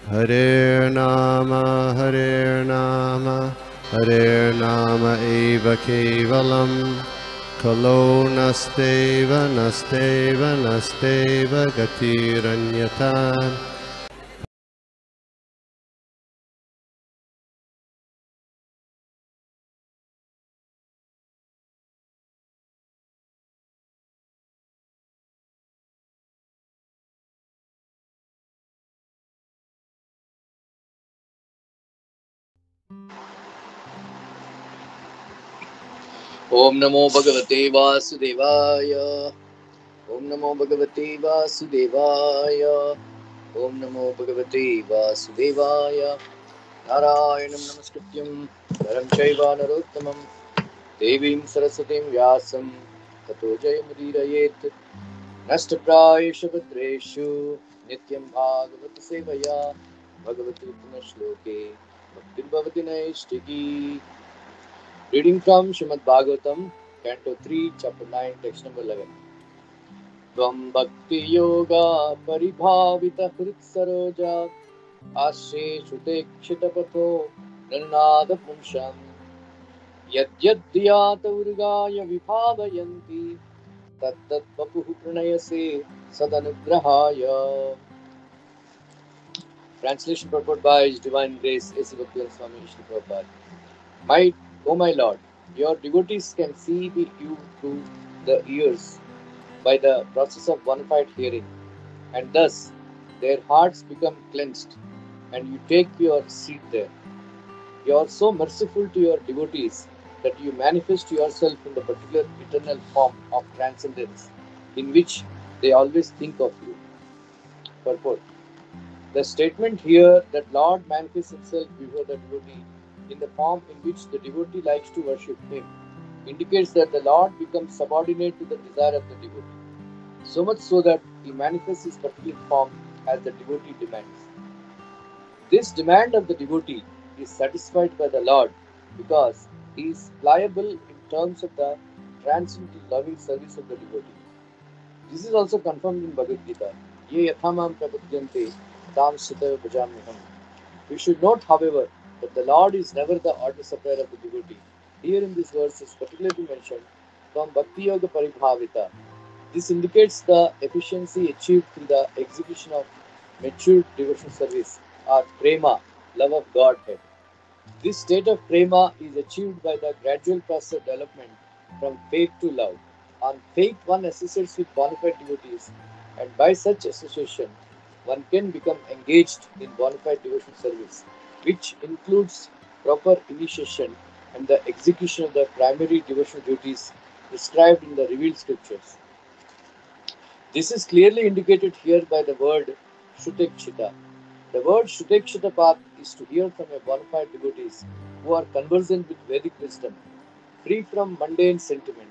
Hare Nama, Hare Nama eva kevalam, Kalo nasteva, nasteva, nasteva gatiranyata. ओम नमो भगवते वासुदेवाय। ओम नमो भगवते वासुदेवाय। ओम नमो भगवते वासुदेवाय। नारायणं नमस्कृत्यं नरं चैव नरोत्तमं देवीं सरस्वतीं व्यासं ततो जयमुदीरयेत्। नष्टप्रायेषु भद्रेषु नित्यं भागवत सेवया Bhagwati पुनश्लोके भक्तिर्भवति नैष्टिकी। Reading from Srimad Bhagavatam, Canto 3, Chapter 9, Text number 11. Tvam bhakti yoga paribhavita hrit saroja ashe shute kshitapatho nanada pumsham yadyadhyata urgaya vibhavayanti tattat papuh pranayase sadanugrahaya. Translation purport by His Divine Grace A.C. Bhaktivedanta Swami Srila Prabhupada. O my Lord, your devotees can see you through the ears by the process of bona fide hearing, and thus their hearts become cleansed, and you take your seat there. You are so merciful to your devotees that you manifest yourself in the particular eternal form of transcendence in which they always think of you. Purport. The statement here that Lord manifests himself before the devotee in the form in which the devotee likes to worship him indicates that the Lord becomes subordinate to the desire of the devotee, so much so that he manifests his particular form as the devotee demands. This demand of the devotee is satisfied by the Lord because he is pliable in terms of the transcendental loving service of the devotee. This is also confirmed in Bhagavad Gita. Ye yathamam prapadyante tam sutaya bhajamyaham. We should note, however, that the Lord is never the order supplier of the devotee. Here in this verse is particularly mentioned from Bhakti Yoga Paribhavita. This indicates the efficiency achieved through the execution of mature devotional service or prema, love of Godhead. This state of prema is achieved by the gradual process of development from faith to love. On faith, one associates with bona fide devotees, and by such association, one can become engaged in bona fide devotional service, which includes proper initiation and the execution of the primary devotional duties prescribed in the revealed scriptures. This is clearly indicated here by the word Shutekshita. The word Shutekshita path is to hear from a bona fide devotees who are conversant with Vedic wisdom, free from mundane sentiment.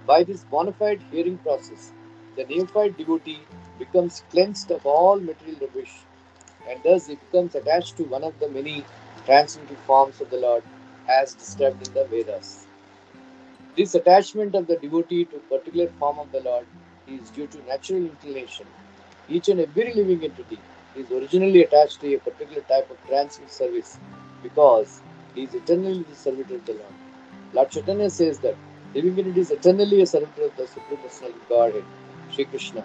By this bona fide hearing process, the neophyte devotee becomes cleansed of all material rubbish, and thus he becomes attached to one of the many transcendental forms of the Lord as described in the Vedas. This attachment of the devotee to a particular form of the Lord is due to natural inclination. Each and every living entity is originally attached to a particular type of transcendental service because he is eternally the servitor of the Lord. Lord Chaitanya says that living entity is eternally a servitor of the Supreme Personality of Godhead, Sri Krishna.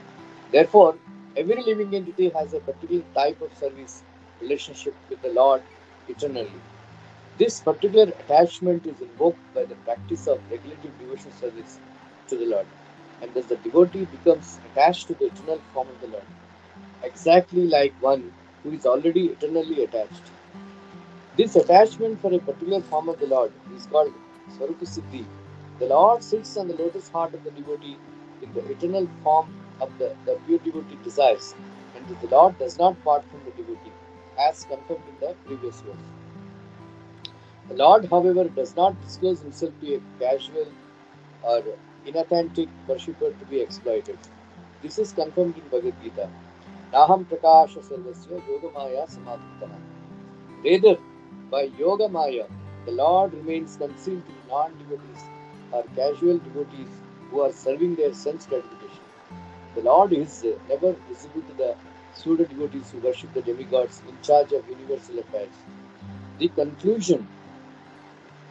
Therefore, every living entity has a particular type of service relationship with the Lord eternally. This particular attachment is invoked by the practice of regulative devotional service to the Lord, and thus the devotee becomes attached to the eternal form of the Lord, exactly like one who is already eternally attached. This attachment for a particular form of the Lord is called Swarupa Siddhi. The Lord sits on the lotus heart of the devotee in the eternal form of the pure devotee desires, and the Lord does not part from the devotee, as confirmed in the previous verse. The Lord, however, does not disclose himself to a casual or inauthentic worshipper to be exploited. This is confirmed in Bhagavad Gita. Naham prakasha sarvasya yogamaya samadhitana. Rather, by yoga maya, the Lord remains concealed to non-devotees or casual devotees who are serving their sense gratification. The Lord is never visible to the pseudo devotees who worship the demigods in charge of universal affairs. The conclusion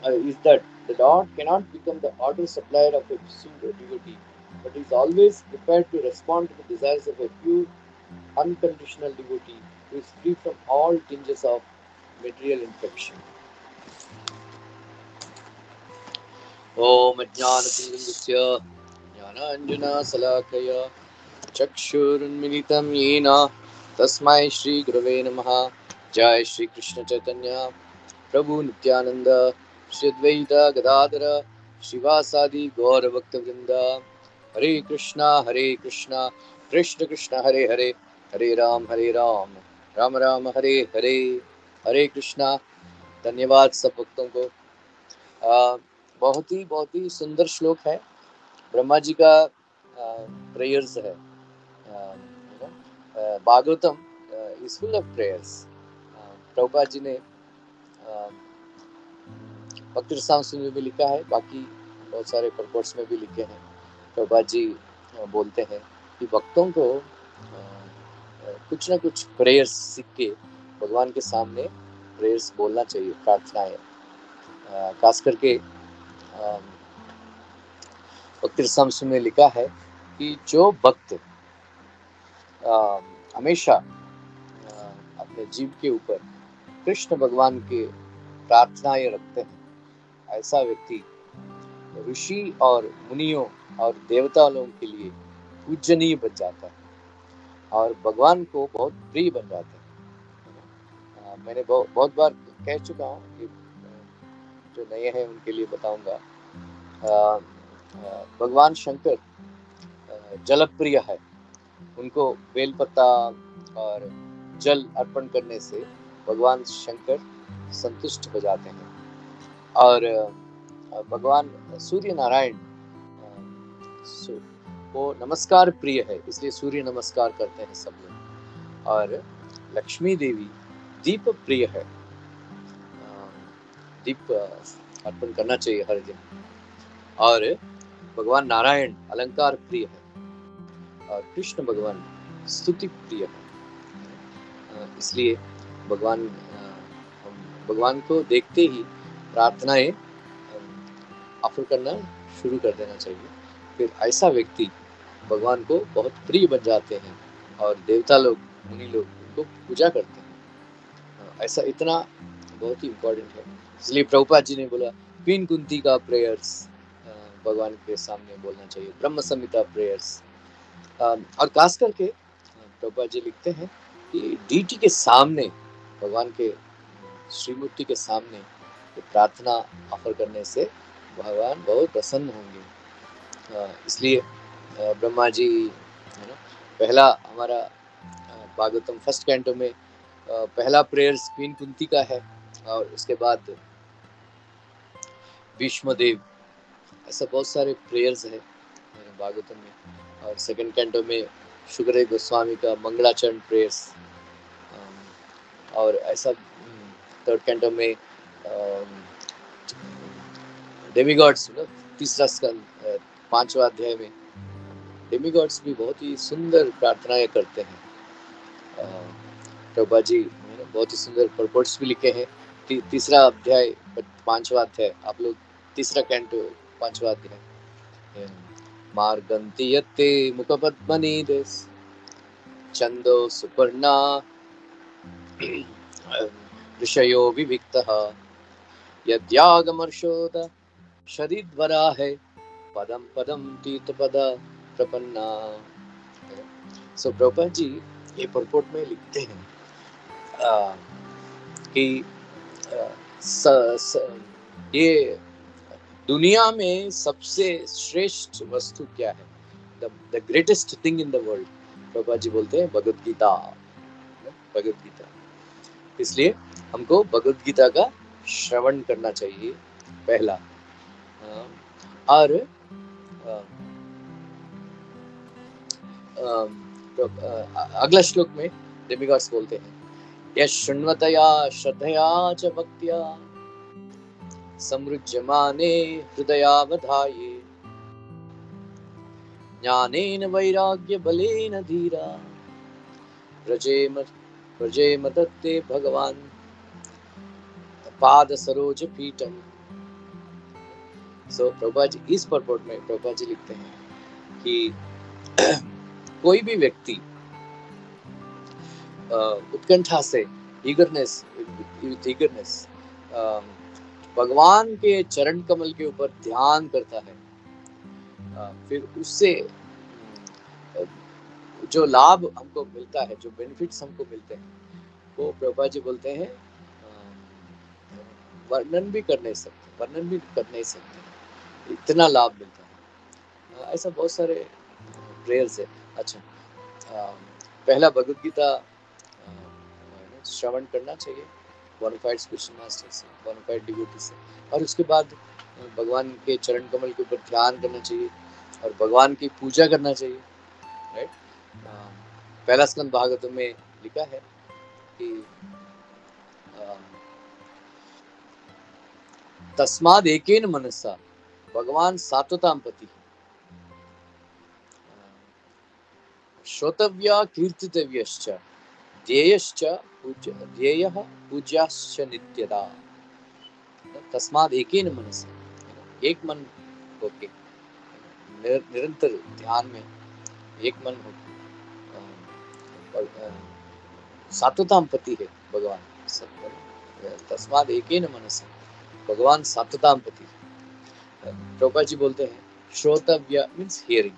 is that the Lord cannot become the order supplier of a pseudo devotee, but is always prepared to respond to the desires of a pure, unconditional devotee who is free from all tinges of material infection. Om Ajnanatirindasya Jnananjana चक्षुरुन्मिलितं येन तस्मै श्रीगुरवे नमः. जय श्री कृष्ण चैतन्य प्रभु नित्यानंद श्री अद्वैत गदाधर श्रीवासादि गौर भक्तवृंद. हरे कृष्णा कृष्ण कृष्ण हरे हरे, हरे राम राम राम हरे हरे. हरे कृष्णा. धन्यवाद सब भक्तों को. बहुत ही सुंदर श्लोक है. ब्रह्मा जी का प्रेयर्स है. Bhagavatam is full of prayers. Prabhupada ji ने भक्ति रसामृत में भी लिखा है, बाकी बहुत सारे परपोर्ट्स में भी लिखे हैं. प्रभुपाद जी बोलते हैं कि भक्तों को कुछ ना कुछ प्रेयर्स सीख के भगवान के सामने प्रेयर्स बोलना चाहिए, प्रार्थनाएं. खास करके भक्ति रसामृत में लिखा है कि जो भक्त हमेशा अपने जीव के ऊपर कृष्ण भगवान के प्रार्थनाएं रखते हैं, ऐसा व्यक्ति ऋषि और मुनियों और देवता लोगों के लिए पूजनीय बन जाता है और भगवान को बहुत प्रिय बन जाता है. मैंने बहुत बार कह चुका हूँ कि जो नए हैं उनके लिए बताऊंगा. भगवान शंकर जलप्रिय है. उनको बेलपत्ता और जल अर्पण करने से भगवान शंकर संतुष्ट हो जाते हैं. और भगवान सूर्य नारायण वो नमस्कार प्रिय है, इसलिए सूर्य नमस्कार करते हैं सब लोग. और लक्ष्मी देवी दीप प्रिय है, दीप अर्पण करना चाहिए हर दिन. और भगवान नारायण अलंकार प्रिय है और कृष्ण भगवान स्तुति प्रिय है. इसलिए भगवान को देखते ही प्रार्थनाएं ऑफर करना शुरू कर देना चाहिए. फिर ऐसा व्यक्ति भगवान को बहुत प्रिय बन जाते हैं और देवता लोग, मुनि लोग उनको पूजा करते हैं. ऐसा इतना बहुत ही इम्पोर्टेंट है. इसलिए प्रभुपाद जी ने बोला क्वीन कुंती का प्रेयर्स भगवान के सामने बोलना चाहिए, ब्रह्म संहिता प्रेयर्स. और खास करके प्रभुपाद जी लिखते हैं कि डीटी के सामने, भगवान के श्रीमूर्ति के सामने प्रार्थना ऑफर करने से भगवान बहुत प्रसन्न होंगे. इसलिए ब्रह्मा जी पहला हमारा भागवतम फर्स्ट कैंटो में पहला प्रेयर्स क्वीन कुंती का है और उसके बाद भीष्मदेव. ऐसा बहुत सारे प्रेयर्स है भागवतम में. और सेकंड कैंटो में शुकदेव गोस्वामी का मंगलाचरण प्रेयर्स. और ऐसा थर्ड कैंटो में डेमिगॉड्स, तीसरा स्कंद 5वां अध्याय में डेमिगॉड्स भी बहुत ही सुंदर प्रार्थनाएं करते हैं. प्रभुपाद जी बहुत ही सुंदर परपोर्ट्स भी लिखे हैं. तीसरा अध्याय 5वां अध्याय, आप लोग तीसरा कैंटो 5वां अध्याय. मार्गन्तियते मुखपद्मनिदेश छंदो सुपर्णा ऋषयो विविक्तः यद्यागमर्षोद शरीद्वरा है पदम पदम तीर्थपद प्रपन्ना. सो प्रभुपाद जी ये परपोर्ट में लिखते हैं कि ये दुनिया में सबसे श्रेष्ठ वस्तु क्या है, the greatest thing in the world. Prabhupada ji बोलते हैं भगवद गीता. इसलिए हमको भगवद गीता का श्रवण करना चाहिए पहला. और अगला श्लोक में डेमिगॉड्स बोलते हैं यश शृण्वतया श्रद्धया च भक्त्या समृज्यमाने हृदयावधाये ज्ञानेन वैराग्य बलेन धीरा व्रजेम दत्ते भगवान पाद सरोज पीठम। सो प्रभुपाद जी इस परपोर्ट में प्रभुपाद जी लिखते हैं कि कोई भी व्यक्ति उत्कंठा से ईगरनेस भगवान के चरण कमल के ऊपर ध्यान करता है, फिर उससे जो लाभ हमको मिलता है, जो बेनिफिट्स हमको मिलते हैं, वो प्रभुपाद जी बोलते हैं वर्णन भी कर नहीं सकते, इतना लाभ मिलता है। ऐसा बहुत सारे प्रेयर्स है। अच्छा, पहला भगवद गीता श्रवण करना चाहिए बोनाफाइड स्पिरिचुअल मास्टर से, बोनाफाइड डिवोटी से, और उसके बाद भगवान के चरण कमल के ऊपर ध्यान करना चाहिए और भगवान की पूजा करना चाहिए, राइट। पहला स्कंद भागवतम में लिखा है कि तस्माद एकेन मनसा भगवान सात्वताम पति श्रोतव्या कीर्तितव्यश्च ध्येयश्च ध्येयः पूज्याश्च नित्यदा। तस्माद एकेन मनसा, एक मन होके निरंतर ध्यान में एक मन हो, सात्वताम पति है भगवान। तस्माद एकेन मनसा भगवान सात्वताम पति। प्रभुपाद जी बोलते हैं श्रोतव्य मीन्स हियरिंग,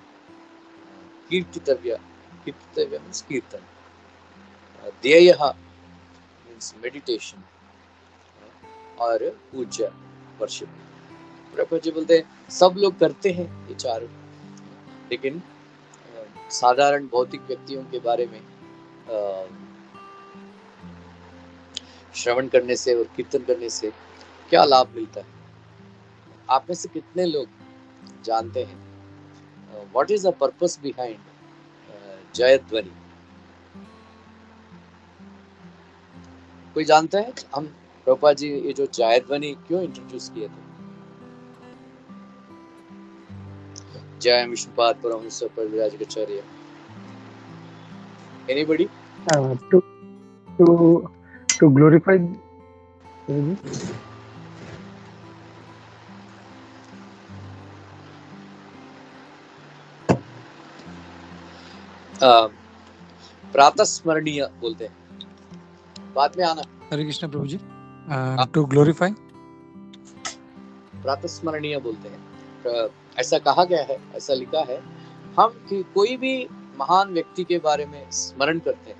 कीर्तितव्य मीन्स कीर्तन, ध्येयः मीन्स मेडिटेशन, और पूज्य वर्शिप। प्रभुपाद जी बोलते हैं सब लोग करते हैं ये चारों, लेकिन साधारण भौतिक व्यक्तियों के बारे में श्रवण करने से और कीर्तन करने से क्या लाभ मिलता है? आप में से कितने लोग जानते हैं what is the purpose behind जयध्वनि? कोई जानता है? हम प्रभुपाद जी ये जो जयध्वनि क्यों इंट्रोड्यूस किए थे? जय Vishnupad Paramhans परिव्राजकाचार्य। Anybody? To glorify. प्रातस्मरणीय बोलते हैं, बाद में आना। हरे कृष्ण प्रभु जी। टू ग्लोरीफाई प्रातस्मरणीय बोलते हैं। ऐसा कहा गया है, ऐसा लिखा है, हम कि कोई भी महान व्यक्ति के बारे में स्मरण करते हैं,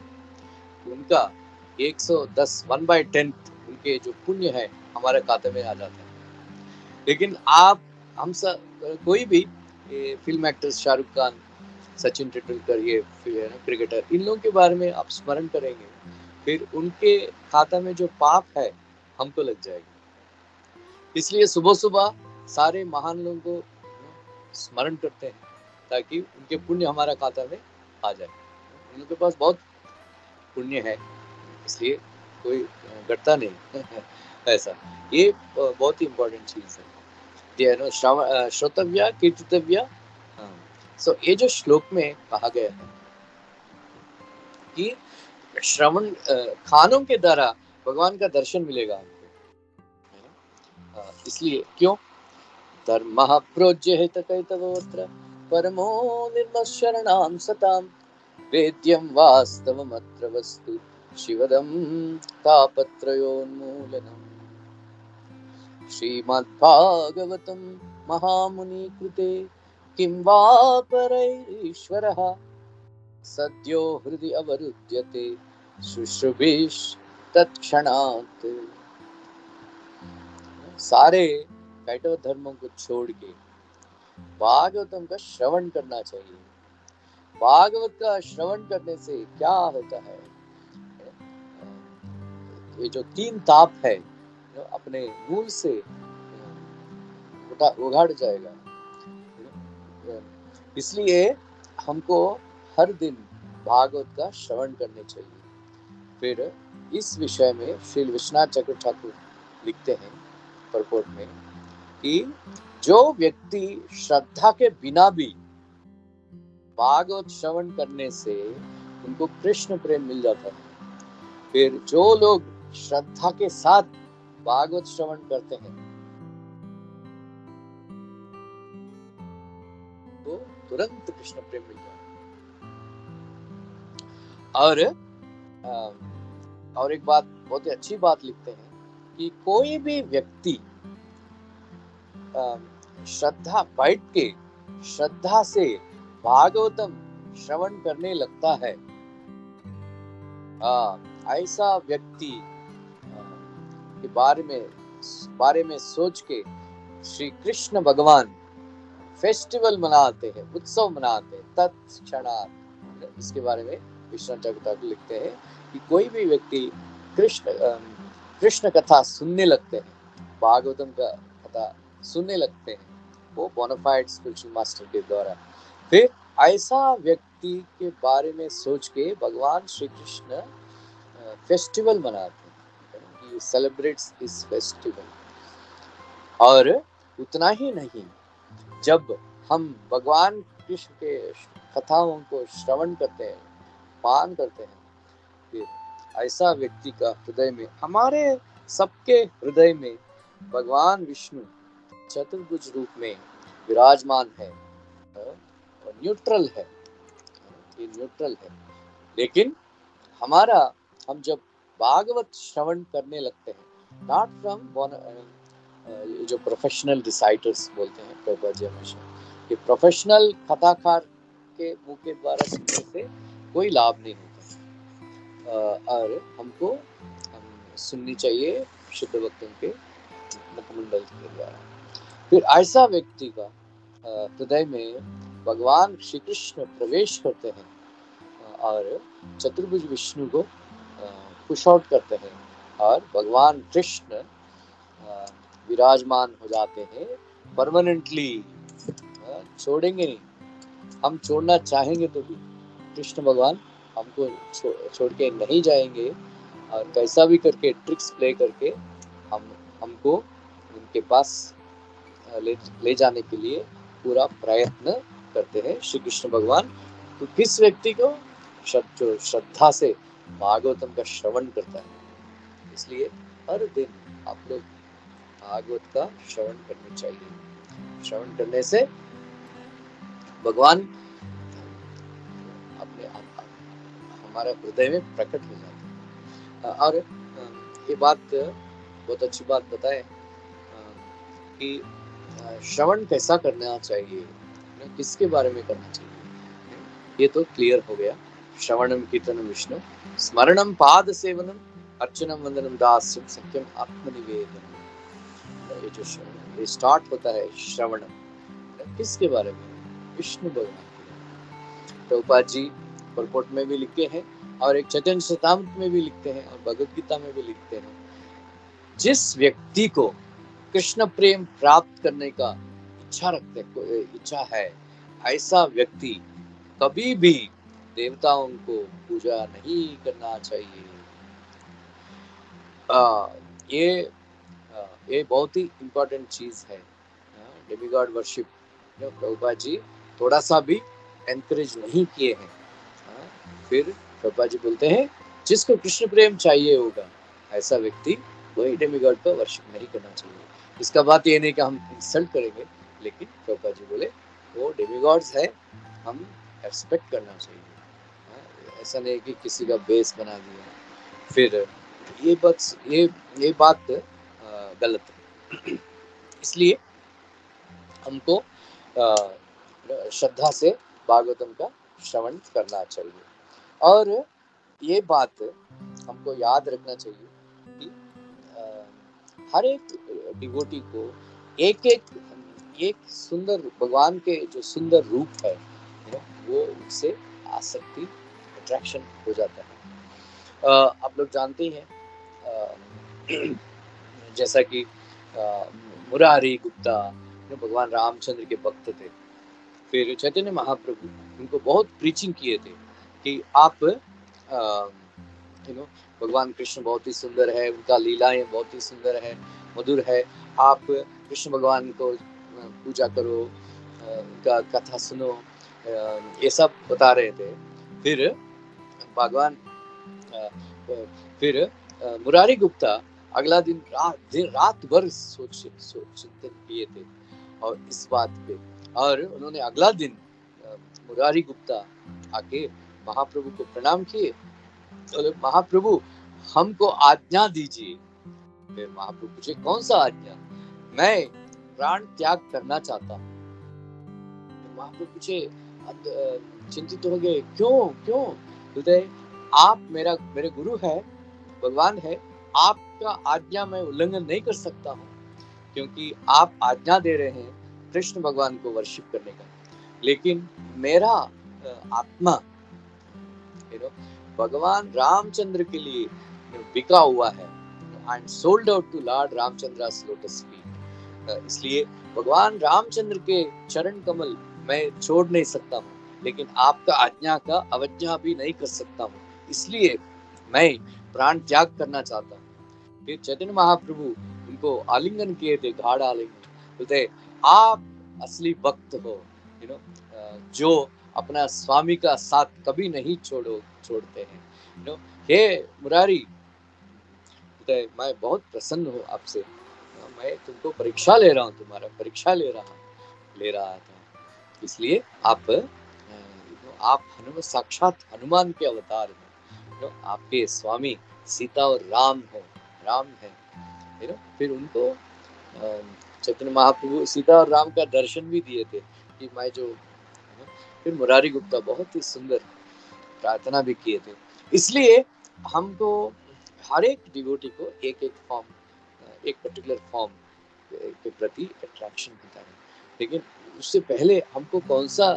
उनका 110 1/10 उनके जो पुण्य है हमारे खाते में आ जाता है। लेकिन आप हम सब कोई भी फिल्म एक्टर्स, शाहरुख खान, सचिन तेंदुलकर, ये क्रिकेटर, इन लोगों के बारे में आप स्मरण करेंगे, फिर उनके खाता में जो पाप है हमको लग जाएगा। इसलिए सुबह सुबह सारे महान लोगों को स्मरण करते हैं ताकि उनके पुण्य हमारा खाता में आ जाए। उनके पास बहुत पुण्य है, इसलिए कोई घटता नहीं ऐसा। ये बहुत ही इम्पोर्टेंट चीज है। श्रोतव्य कीर्तितव्य। सो ये जो श्लोक में कहा गया है कि श्रवण खानों के द्वारा भगवान का दर्शन मिलेगा हमको, इसलिए क्यों? धर्मः प्रोज्येत कैतवोऽत्र परमो निर्मशरणां सतां वेद्यं वास्तवमत्र वस्तु शिवदं तापत्रयोन्मूलनम्। श्रीमद्भागवतं महामुनि कृते किं वा परैरीश्वरः सद्यो हृदि अवरुध्यते शुश्रूभिस्तत्क्षणात्। सारे कैटव धर्मों को छोड़ के भागवतम का श्रवण करना चाहिए। भागवत का श्रवण करने से क्या होता है? ये जो 3 ताप है अपने मूल से उगाड़ जाएगा। इसलिए हमको हर दिन भागवत का श्रवण करने चाहिए। फिर इस विषय में श्री विश्वनाथ चक्र ठाकुर लिखते हैं परपोर्ट में कि जो व्यक्ति श्रद्धा के बिना भी भागवत श्रवण करने से उनको कृष्ण प्रेम मिल जाता है। फिर जो लोग श्रद्धा के साथ भागवत श्रवण करते हैं तो तुरंत कृष्ण प्रेम मिल जाता है। और एक बात, बहुत ही अच्छी बात लिखते हैं कि कोई भी व्यक्ति श्रद्धा बैठ के श्रद्धा से भागवतम श्रवण करने लगता है, ऐसा व्यक्ति के बारे में सोच के श्री कृष्ण भगवान फेस्टिवल मनाते हैं, उत्सव मनाते हैं तत्क्षणात्। इसके बारे में विश्वनाथ ठाकुर लिखते हैं कि कोई भी व्यक्ति कृष्ण कथा सुनने लगते हैं, भागवतम का कथा सुनने लगते हैं, वो बोनाफाइड स्पिरिचुअल मास्टर के द्वारा। फिर ऐसा व्यक्ति के बारे में सोच के भगवान श्री कृष्ण फेस्टिवल मनाते हैं, he celebrates this festival। और उतना ही नहीं, जब हम भगवान कृष्ण के कथाओं को श्रवण करते हैं, पान करते हैं, फिर ऐसा व्यक्ति का हृदय में, हमारे सबके हृदय में भगवान विष्णु चतुर्भुज रूप में विराजमान है और न्यूट्रल है, ये न्यूट्रल है। लेकिन हम जब भागवत श्रवण करने लगते हैं, नॉट फ्रॉम जो प्रोफेशनल रिसाइटर्स बोलते हैं प्रभुपाद जी हमेशा, कि प्रोफेशनल कथाकार के मुंह के द्वारा सुनने से कोई लाभ नहीं होता, और हमको सुननी चाहिए शुद्ध भक्तों के मुखमंडल के द्वारा। फिर ऐसा व्यक्ति का हृदय में भगवान श्री कृष्ण प्रवेश करते हैं और चतुर्भुज विष्णु को पुश आउट करते हैं और भगवान कृष्ण विराजमान हो जाते हैं परमानेंटली, छोड़ेंगे नहीं। हम छोड़ना चाहेंगे तो भी कृष्ण भगवान हमको छोड़ के नहीं जाएंगे, और कैसा भी करके ट्रिक्स प्ले करके हमको उनके पास ले जाने के लिए पूरा प्रयत्न करते हैं श्री कृष्ण भगवान। तो किस व्यक्ति को? जो श्रद्धा से भागवतम का श्रवण करता है। इसलिए हर दिन आप लोग भागवत का श्रवण करना चाहिए। श्रवण करने से भगवान अपने हमारे हृदय में प्रकट हो जाते हैं। और ये बात बहुत अच्छी बात बताए कि श्रवण कैसा करना चाहिए, किसके बारे में करना चाहिए, ये तो क्लियर हो गया। श्रवणम कीर्तनम विष्णु स्मरणम पाद सेवनम अर्चनम वंदनम दास्यम सत्यम आत्मनिवेदनम। ये स्टार्ट होता है श्रवणम, किसके बारे में? विष्णु भगवान। प्रभुपाद जी परपोर्ट में भी लिखते हैं और एक चैतन्य चरितामृत में भी लिखते हैं और भगवद गीता में भी लिखते हैं, जिस व्यक्ति को कृष्ण प्रेम प्राप्त करने का इच्छा है, ऐसा व्यक्ति कभी भी देवताओं को पूजा नहीं करना चाहिए। ये बहुत ही इम्पोर्टेंट चीज है, डेमीगॉड वर्शिप। प्रभुपाद जी थोड़ा सा भी एनकरेज नहीं किए हैं। फिर प्रभुपाद जी बोलते हैं जिसको कृष्ण प्रेम चाहिए होगा, ऐसा व्यक्ति कोई डेमीगॉड का वर्शिप नहीं करना चाहिए। इसका बात ये नहीं कि हम इंसल्ट करेंगे, लेकिन प्रभुपाद जी बोले वो डेमीगॉड्स है, हम एक्सपेक्ट करना चाहिए। ऐसा नहीं कि किसी का बेस बना दिया। फिर ये बात गलत है। इसलिए हमको श्रद्धा से भागवतम का श्रवण करना चाहिए। और ये बात हमको याद रखना चाहिए कि हर एक डिवोटी को एक सुंदर भगवान के जो सुंदर रूप है, वो उससे आसक्ति, अट्रैक्शन हो जाता है। आप लोग जानते हैं जैसा कि मुरारी गुप्ता भगवान रामचंद्र के भक्त थे। फिर चैतन्य महाप्रभु उनको बहुत प्रीचिंग किए थे कि आप भगवान कृष्ण बहुत ही सुंदर है, उनका लीलाएं बहुत ही सुंदर है, मधुर है, आप कृष्ण भगवान को पूजा करो, उनका कथा सुनो, ये सब बता रहे थे। फिर भगवान फिर मुरारी गुप्ता अगला दिन रात भर चिंतन किए थे और इस बात पे, और उन्होंने अगला दिन मुरारी गुप्ता आके महाप्रभु को प्रणाम किए और महाप्रभु हमको आज्ञा दीजिए। फिर महाप्रभु पूछे कौन सा आज्ञा? मैं प्राण त्याग करना चाहता हूँ। महाप्रभु पूछे चिंतित हो गए, क्यों क्यों? हृदय, आप मेरे गुरु है, भगवान है, आपका आज्ञा मैं उल्लंघन नहीं कर सकता हूँ, क्योंकि आप आज्ञा दे रहे हैं कृष्ण भगवान को वर्शिप करने का, लेकिन मेरा आत्मा भगवान रामचंद्र के लिए बिका हुआ है। I am sold out to lord Ramachandra's lotus feet. इसलिए भगवान रामचंद्र के चरण कमल मैं छोड़ नहीं सकता हूँ, लेकिन आपका आज्ञा का अवज्ञा भी नहीं कर सकता हूँ, इसलिए मैं प्राण त्याग करना चाहता हूँ। फिर चैतन्य महाप्रभु उनको आलिंगन किए थे, गाढ़ा आलिंगन, बोलते आप असली भक्त हो, जो अपना स्वामी का साथ कभी नहीं छोड़ते हैं। हे मुरारी, मैं बहुत प्रसन्न हूँ आपसे, मैं तुमको परीक्षा ले रहा हूँ, तुम्हारा परीक्षा ले रहा था, इसलिए आप साक्षात हनुमान के अवतार हो, आपके स्वामी सीता और राम है। फिर उनको चैतन्य महाप्रभु सीता और राम का दर्शन भी दिए थे कि मैं जो। फिर मुरारी गुप्ता बहुत ही सुंदर प्रार्थना भी किए थे। इसलिए हमको हर एक डिवोटी को एक पर्टिकुलर फॉर्म के प्रति अट्रैक्शन होता है, लेकिन उससे पहले हमको कौन सा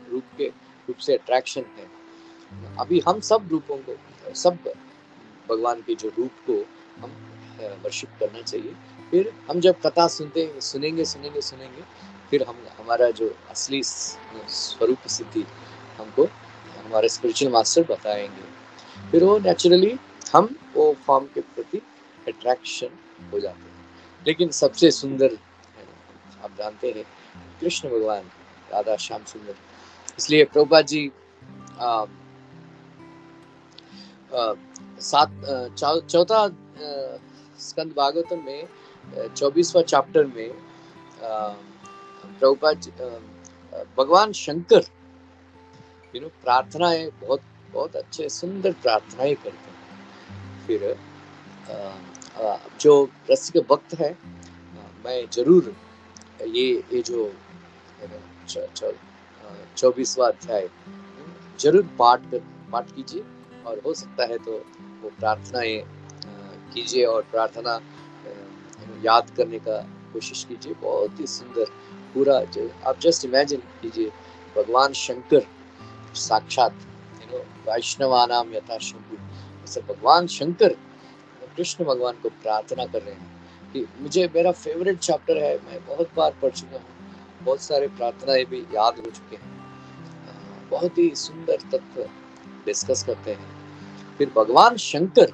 रूप से अट्रैक्शन है। अभी हम सब रूपों को, सब भगवान के जो रूप को हम वर्शिप करना चाहिए। फिर हम जब कथा सुनेंगे, फिर हमारा जो असली स्वरूप सिद्धि हमको हमारे स्पिरिचुअल मास्टर बताएंगे, फिर वो नेचुरली हम वो फॉर्म के प्रति अट्रैक्शन हो जाते हैं। लेकिन सबसे सुंदर आप जानते हैं कृष्ण भगवान, राधा श्याम सुंदर। इसलिए प्रभुपाद जी चौथा स्कंद भागवतम में 24वां चैप्टर में प्रभुपाद भगवान शंकर प्रार्थनाएं बहुत अच्छे सुंदर प्रार्थनाएं करते हैं। फिर जो रसिक भक्त है, मैं जरूर ये जो 24वां अध्याय जरूर पाठ कीजिए, और हो सकता है तो वो प्रार्थनाएं कीजिए और प्रार्थना याद करने का कोशिश कीजिए। बहुत ही सुंदर पूरा जो आप जस्ट इमेजिन कीजिए, भगवान शंकर साक्षात वैष्णवानाम यथा शंभु, ऐसे भगवान शंकर कृष्ण भगवान को प्रार्थना कर रहे हैं कि मुझे मेरा फेवरेट चैप्टर है, मैं बहुत बार पढ़ चुका हूँ, बहुत सारे प्रार्थनाएं भी याद हो चुके हैं, बहुत ही सुंदर तत्व डिस्कस करते हैं। फिर भगवान शंकर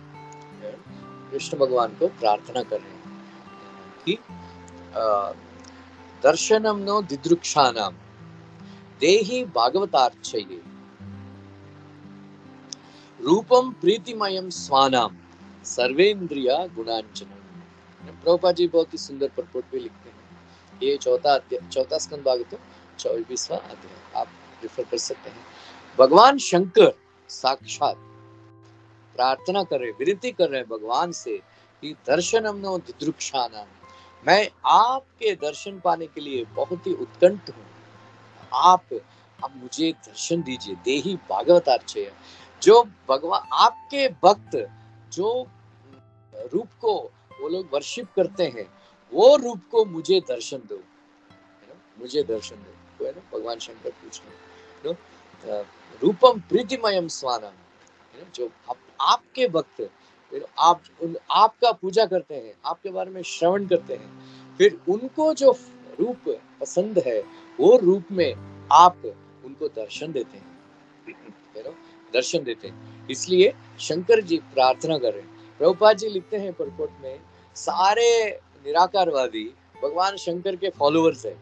कृष्ण भगवान को प्रार्थना कर रहे हैं कि दर्शनम नो दिदृक्षानाम देहि भागवतार्चये रूपम प्रीतिमयम स्वानाम सर्वेंद्रिया गुणांचनम। प्रभुपाद जी बहुत ही सुंदर परपोट भी लिखते हैं। ये चौथा स्कंद भागवतम 24वां अध्याय आप रेफर कर सकते हैं। भगवान शंकर साक्षात प्रार्थना कर रहे, विनती कर रहे हैं भगवान से कि दर्शनम नो दिदृक्षानाम, मैं आपके दर्शन पाने के लिए बहुत ही उत्कंठ हूँ, आप मुझे दर्शन दीजिए। देहि भागवतार्चय, जो भगवान आपके भक्त जो रूप को वो लोग वर्शिप करते हैं, वो रूप को मुझे दर्शन दो, मुझे दर्शन दो। तो है ना भगवान शंकर पूछ रहे, रूपम प्रीतिमयम स्वानम, जो आपके भक्त आपका पूजा करते हैं, आपके बारे में श्रवण करते हैं, फिर उनको जो रूप पसंद है वो रूप में आप उनको दर्शन देते हैं, दर्शन देते हैं। इसलिए शंकर जी प्रार्थना कर रहे हैं। प्रभुपाद जी लिखते हैं परपोट में, सारे निराकारवादी भगवान शंकर के फॉलोअर्स है,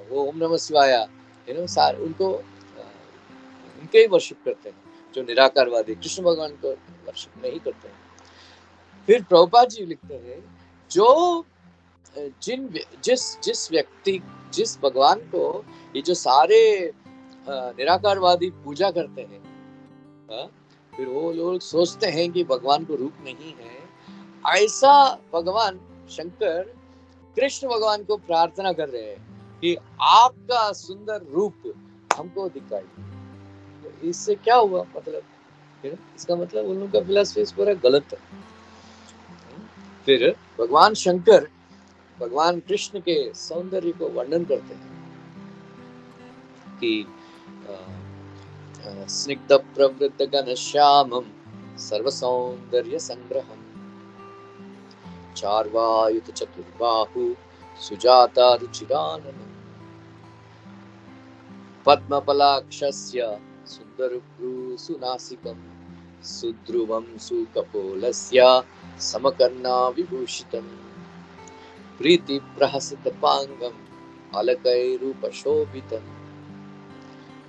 वो ओम नमः शिवाय सारे उनको उनके ही वर्शिप करते हैं, जो निराकारवादी कृष्ण भगवान को वर्शिप नहीं करते हैं। फिर प्रभुपाद जी लिखते हैं, जो जिस व्यक्ति, जिस भगवान को ये जो सारे निराकारवादी पूजा करते हैं, फिर वो लोग सोचते हैं कि भगवान को रूप नहीं है, ऐसा भगवान शंकर कृष्ण भगवान को प्रार्थना कर रहे हैं कि आपका सुंदर रूप हमको दिखाइए। तो इससे क्या हुआ, मतलब इसका मतलब उन लोगों का फिलॉसफी पूरा गलत है। फिर भगवान शंकर भगवान कृष्ण के सौंदर्य को वर्णन करते हैं कि स्निग्ध प्रवृत्त घनश्यामं सर्व सौंदर्य संग्रहम चार्वायुत चतुर्बाहु सुजाता रुचिराननम पद्मपलाक्षस्य सुन्दरभ्रूसुनासिकं सुध्रुवं सुकपोलस्य समकर्णा विभूषितं प्रीतिप्रहसितपाङ्गम् अलकैरूपशोभितं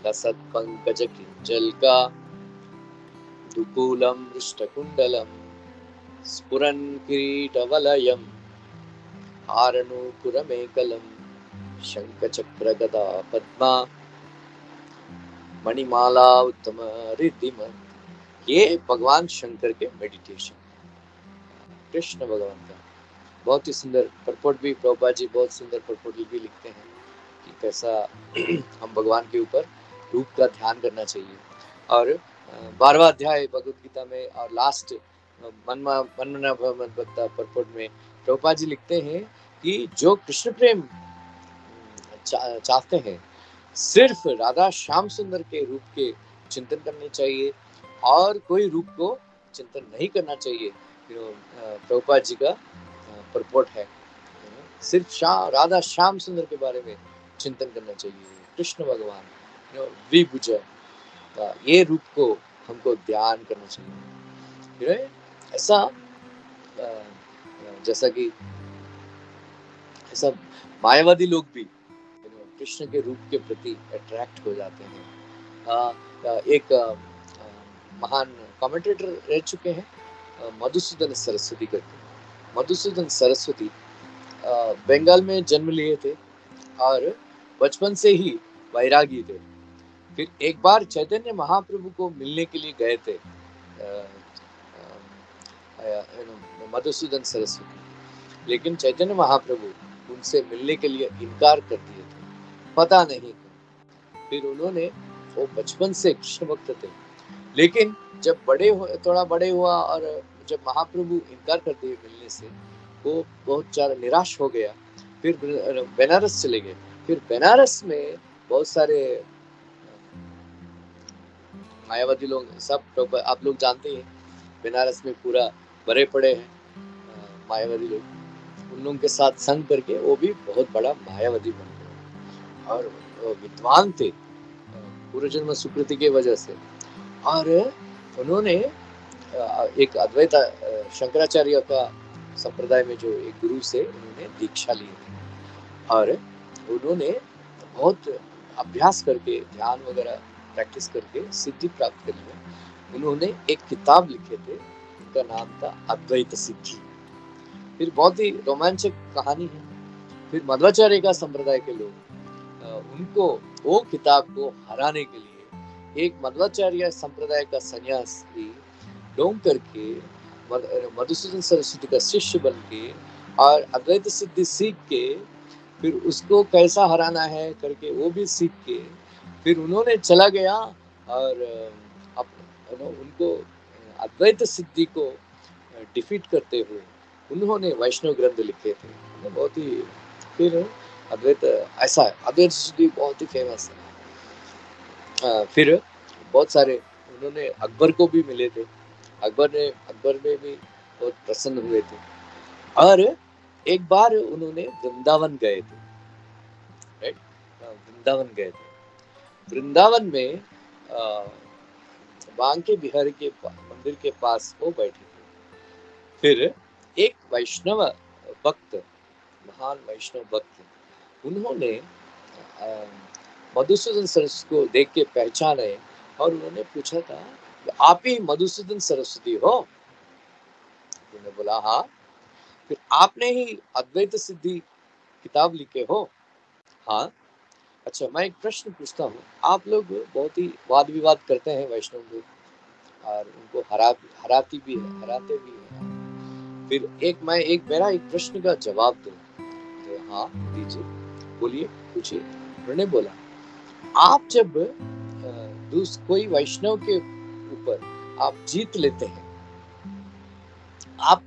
लसत्पङ्कजकिञ्जल्का दुकूलं मृष्टकुण्डलं स्फुरन् किरीटवलयं हारनूपुरमेकलं शङ्खचक्रगदा पद्मा मणिमाला उत्तम रिद्धिम। ये भगवान शंकर के मेडिटेशन, कृष्ण भगवान का बहुत ही सुंदर परपोट भी प्रभुपाद जी बहुत सुंदर परपोट भी लिखते हैं कि कैसा हम भगवान के ऊपर रूप का ध्यान करना चाहिए। और 12वां अध्याय भगवद गीता में और लास्ट मनमना भगवता परपोट में प्रभुपाद जी लिखते हैं कि जो कृष्ण प्रेम चाहते हैं, सिर्फ राधा श्याम सुंदर के रूप के चिंतन करने चाहिए और कोई रूप को चिंतन नहीं करना चाहिए। प्रभुपाद जी का परपोट है, सिर्फ राधा श्याम सुंदर के बारे में चिंतन करना चाहिए। कृष्ण भगवान विभुज ये रूप को हमको ध्यान करना चाहिए। ऐसा जैसा कि ऐसा मायावादी लोग भी कृष्ण के रूप के प्रति अट्रैक्ट हो जाते हैं। एक महान कमेंटेटर रह चुके हैं मधुसूदन सरस्वती करके। मधुसूदन सरस्वती बंगाल में जन्म लिए थे और बचपन से ही वैरागी थे। फिर एक बार चैतन्य महाप्रभु को मिलने के लिए गए थे मधुसूदन सरस्वती, लेकिन चैतन्य महाप्रभु उनसे मिलने के लिए इनकार कर दिए थे, पता नहीं। फिर उन्होंने, वो बचपन से कृष्ण भक्त थे, लेकिन जब थोड़ा बड़े हुआ और जब महाप्रभु इनकार कर दिए मिलने से, वो बहुत ज़्यादा निराश हो गया। फिर बनारस चले गए। फिर बनारस में बहुत सारे मायावादी लोग, सब आप लोग जानते हैं, बनारस में पूरा भरे पड़े हैं मायावादी लोग। उन लोगों के साथ संग करके वो भी बहुत बड़ा मायावादी बन गए और विद्वान थे पूर्व जन्म सुकृति के वजह से। और उन्होंने एक अद्वैत शंकराचार्य का संप्रदाय में जो एक गुरु से उन्होंने दीक्षा ली थी और उन्होंने बहुत अभ्यास करके ध्यान वगैरह प्रैक्टिस करके सिद्धि प्राप्त कर ली। उन्होंने एक किताब लिखे थे, उनका नाम था अद्वैत सिद्धि। फिर बहुत ही रोमांचक कहानी है। फिर मध्वाचार्य का संप्रदाय के लोग उनको वो किताब को हराने के लिए एक मध्वाचार्य संप्रदाय का सन्यासी ढूंढ करके मधुसूदन सरस्वती का शिष्य बन के और अद्वैत सिद्धि सीख के फिर उसको कैसा हराना है करके वो भी सीख के फिर उन्होंने चला गया और उनको अद्वैत सिद्धि को डिफीट करते हुए उन्होंने वैष्णव ग्रंथ लिखे थे, बहुत ही। फिर अद्वैत ऐसा है, अद्वैत सिद्धि बहुत ही फेमस है। फिर बहुत सारे उन्होंने अकबर को भी मिले थे, अकबर में भी बहुत प्रसन्न हुए थे। और एक बार उन्होंने वृंदावन गए थे, राइट, वृंदावन गए थे। वृंदावन में बांके बिहारी के मंदिर के पास वो बैठे थे। फिर एक वैष्णव भक्त, महान वैष्णव भक्त, उन्होंने मधुसूदन सरस्वती को देख के पहचाने और उन्होंने पूछा था आप ही मधुसूदन सरस्वती हो? उन्होंने बोला हाँ। फिर आपने ही अद्वैत सिद्धि किताब लिखे हो? हाँ। अच्छा, मैं एक प्रश्न पूछता हूँ, आप लोग बहुत ही वाद विवाद करते हैं वैष्णव लोग और उनको हराते भी है। फिर मेरा एक प्रश्न का जवाब दो। तो हाँ दीजिए, बोलिए, पूछिए। उन्होंने बोला आप जब कोई वैष्णव के ऊपर आप जीत लेते हैं, आप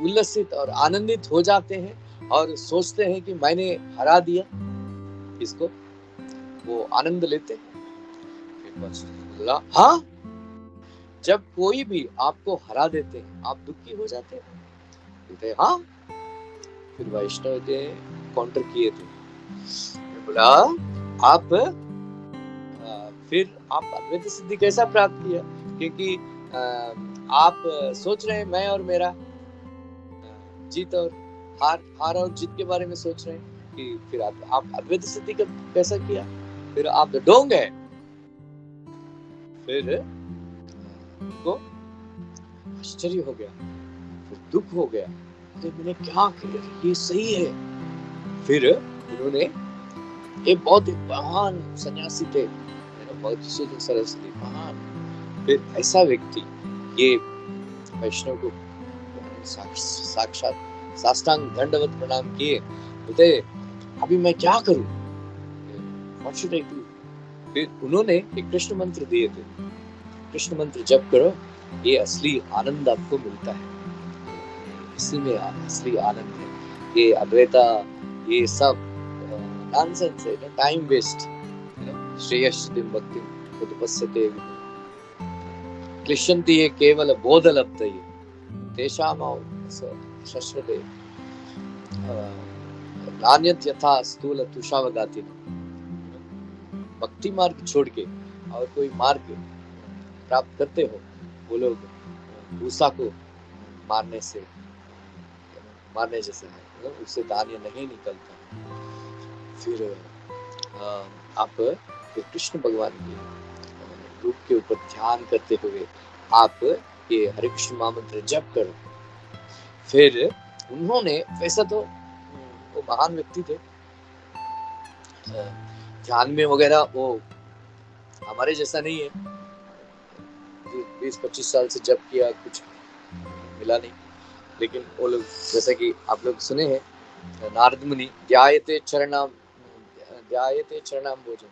उल्लसित और आनंदित हो जाते हैं और सोचते हैं कि मैंने हरा दिया इसको, वो आनंद लेते हैं। फिर बोला हाँ, जब कोई भी आपको हरा देते हैं आप दुखी हो जाते हैं? बोलते हाँ। फिर वैष्णव ने काउंटर किए थे, बोला आप फिर आप अद्वैत सिद्धि कैसा प्राप्त किया? क्योंकि आप सोच रहे हैं मैं और मेरा जीत और हार और जीत के बारे में सोच रहे हैं कि फिर आप अद्वैत सिद्धि का कैसा किया? फिर आप तो ढोंग है। फिर उनको आश्चर्य हो गया, फिर दुख हो गया, तो मैंने क्या किया, ये सही है। फिर उन्होंने एक बहुत ही महान सन्यासी थे, मधुसूदन सरस्वती, महान। फिर ऐसा व्यक्ति ये वैष्णव को साक्षात साष्टांग दंडवत प्रणाम किए, बोलते अभी मैं क्या करूं, व्हाट शुड आई डू? फिर उन्होंने एक कृष्ण मंत्र दिए थे, कृष्ण मंत्र जप करो, ये असली आनंद आपको मिलता है, इसी में असली आनंद है। ये अद्वैता ये सब नॉनसेंस है, टाइम वेस्ट। श्रेयश्रुतिं भक्तिं उद्पश्यते क्लिश्यन्ति ये केवल बोधलब्धये तेषां शश्वते नान्यत् यथा स्थूल तुषावगातिन। भक्ति मार्ग छोड़ के और कोई मार्ग प्राप्त करते हो, वो लोग भूसा को मारने जैसे है, उससे धान्य नहीं निकलता। फिर आप कृष्ण भगवान के रूप के ऊपर ध्यान करते हुए आप ये हरे कृष्ण महामंत्र जप करो। फिर उन्होंने, वैसा तो वो महान व्यक्ति थे, ध्यान में वगैरह वो हमारे जैसा नहीं है, 20-25 साल से जप किया, कुछ मिला नहीं। लेकिन वो लोग, जैसा कि आप लोग सुने हैं, नारद मुनि ध्यायते चरणाम भोजन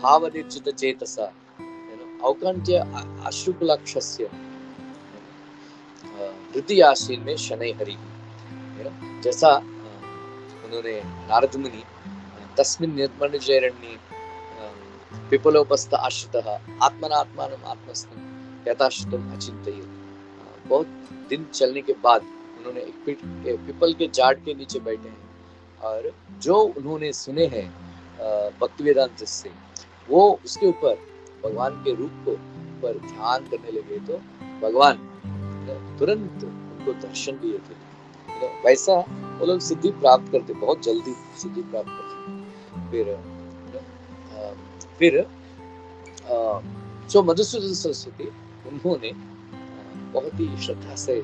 भावनिर्जित चेतसा औकंठ्य अश्रुकुलक्षस्य धृति आसीन में शनै हरि। जैसा उन्होंने नारद मुनि तस्मिन् निर्मलजैरण्ये पिपलोपस्थ आश्रितः आत्मनात्मानम् आत्मस्थं यथाश्रुतम् अचिन्तयेत्। बहुत दिन चलने के बाद उन्होंने एक पीपल के झाड़ के नीचे बैठे हैं और जो उन्होंने सुने हैं भक्ति वेदांत से, वो उसके ऊपर भगवान के रूप को पर ध्यान करने लगे, तो भगवान तुरंत उनको दर्शन दिए थे। वैसा वो लोग सिद्धि प्राप्त करते, बहुत जल्दी सिद्धि प्राप्त करते। फिर जो मधुसूदन सरस्वती, उन्होंने बहुत ही श्रद्धा से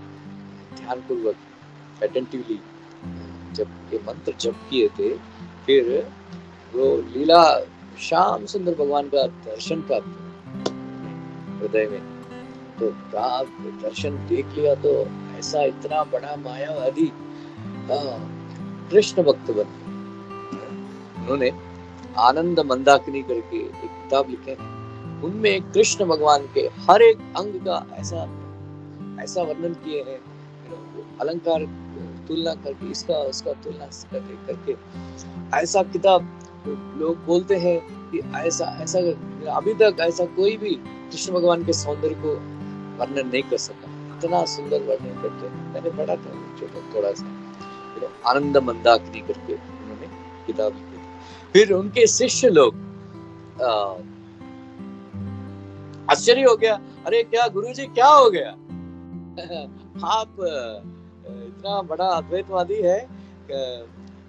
ध्यान पूर्वक अटेंटिवली जब ये मंत्र जप किए थे, फिर वो लीला श्याम सुंदर भगवान का दर्शन प्राप्त हृदय में। तो दर्शन देख लिया तो ऐसा इतना बड़ा मायावादी कृष्ण भक्त बन गए। उन्होंने आनंद मंदाकिनी करके एक किताब लिखे हैं, उनमें कृष्ण भगवान के हर एक अंग का ऐसा वर्णन किए हैं, अलंकार तुलना करके, इसका उसका तुलना करके ऐसा किताब लोग बोलते हैं कि ऐसा अभी तक ऐसा कोई भी कृष्ण भगवान के सौंदर्य को वर्णन नहीं कर सका, इतना सुंदर वर्णन करते हैं। मैंने पढ़ा था थोड़ा सा, आनंद मंदाकिनी करके उन्होंने किताब लिखी थी। फिर उनके शिष्य लोग आश्चर्य हो गया, अरे क्या गुरुजी क्या हो गया, आप इतना बड़ा अद्वैतवादी है,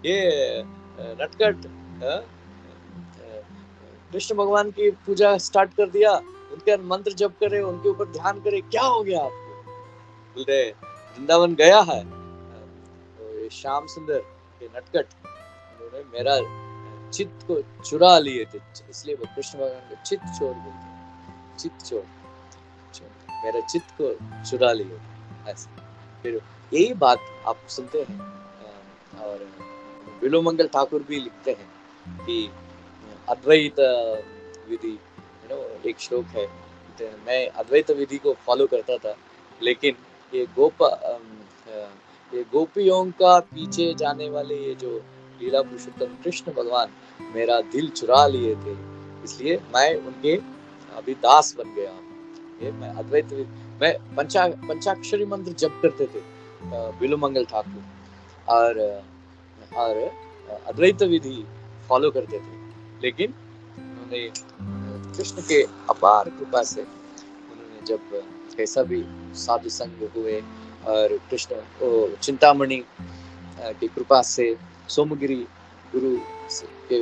ये नटखट कृष्ण भगवान की पूजा स्टार्ट कर दिया, उनके मंत्र जप करे, उनके ऊपर ध्यान करे, क्या हो गया आपको? बोलते वृंदावन गया है तो ये श्याम सुंदर ये नटखट उन्होंने मेरा चित्त को चुरा लिए थे, इसलिए वो कृष्ण भगवान को चित्त चोर बोलते हैं, चित्त चोर, मेरा चित्त को चुरा लिए ऐसे। फिर यही बात आप सुनते हैं और बिलोमंगल ठाकुर भी लिखते हैं कि अद्वैत विधि, एक श्लोक है, मैं अद्वैत विधि को फॉलो करता था, लेकिन ये गोपियों का पीछे जाने वाले ये जो लीला पुरुषोत्तम कृष्ण भगवान मेरा दिल चुरा लिए थे, इसलिए मैं उनके अभी दास बन गया हूँ। ये मैं अद्वैत मैं पंचाक्षरी मंत्र जप करते थे बिलोमंगल ठाकुर और अद्वैत विधि फॉलो करते थे, लेकिन उन्होंने कृष्ण के अपार कृपा से उन्होंने जब कैसा भी साधु संग हुए और कृष्ण चिंतामणि की कृपा से सोमगिरी गुरु के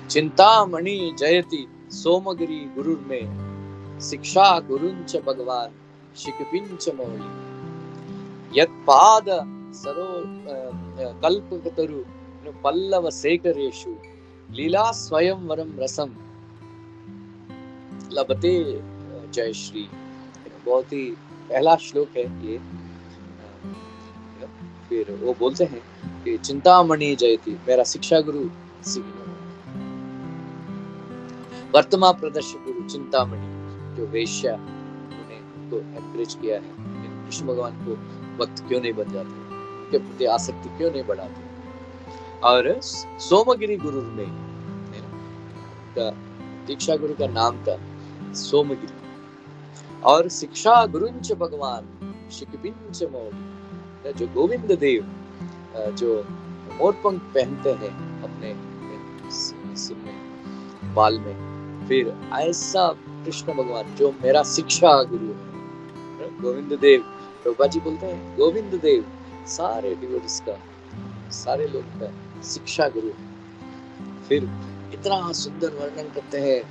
चिंतामणि जयति सोमगिरी गुरु में शिक्षा गुरुंच भगवान शिकपिंच मौली यत्पाद सरो कल्पतरु पल्लव शेखरेषु लीला स्वयंवरम रसम लभते जय श्री। बहुत ही पहला श्लोक है ये। फिर वो बोलते हैं कि चिंतामणि जयति, मेरा शिक्षा गुरु वर्तमान प्रदर्शक गुरु चिंतामणि जो वेश्या उन्होंने तो एनकरेज किया है, कृष्ण भगवान को भक्त क्यों नहीं बन जाते, उनके प्रति आसक्ति क्यों नहीं बढ़ाते। और सोमगिरी गुरु में दीक्षा गुरु का नाम था सोमगिरी, और शिक्षा गुरुंच भगवान शिकपिंच मौली, जो गोविंद देव जो मोरपंख पहनते हैं अपने सिर में बाल में, फिर ऐसा कृष्ण भगवान जो मेरा शिक्षा गुरु है, गोविंद देव। प्रभुपाद जी बोलते हैं गोविंद देव सारे डिवोटीज का, सारे लोग का शिक्षा गुरु है। फिर इतना सुंदर वर्णन करते हैं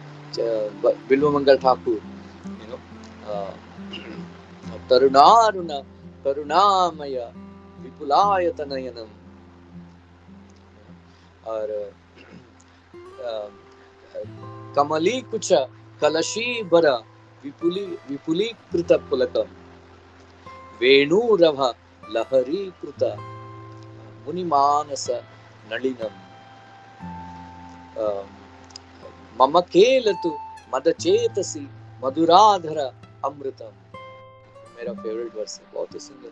बिल्वमंगल ठाकुर, तरुणारुण करुणामय विपुलायत नयनम, और कमली कुछ कलशी बर विपुलीकृत पुलकम वेणुरभ लहरीकृत मुनिमानस नलिनम मम केलतु मदचेतसी मधुराधर अमृतम। मेरा फेवरेट वर्स है, बहुत ही सुंदर।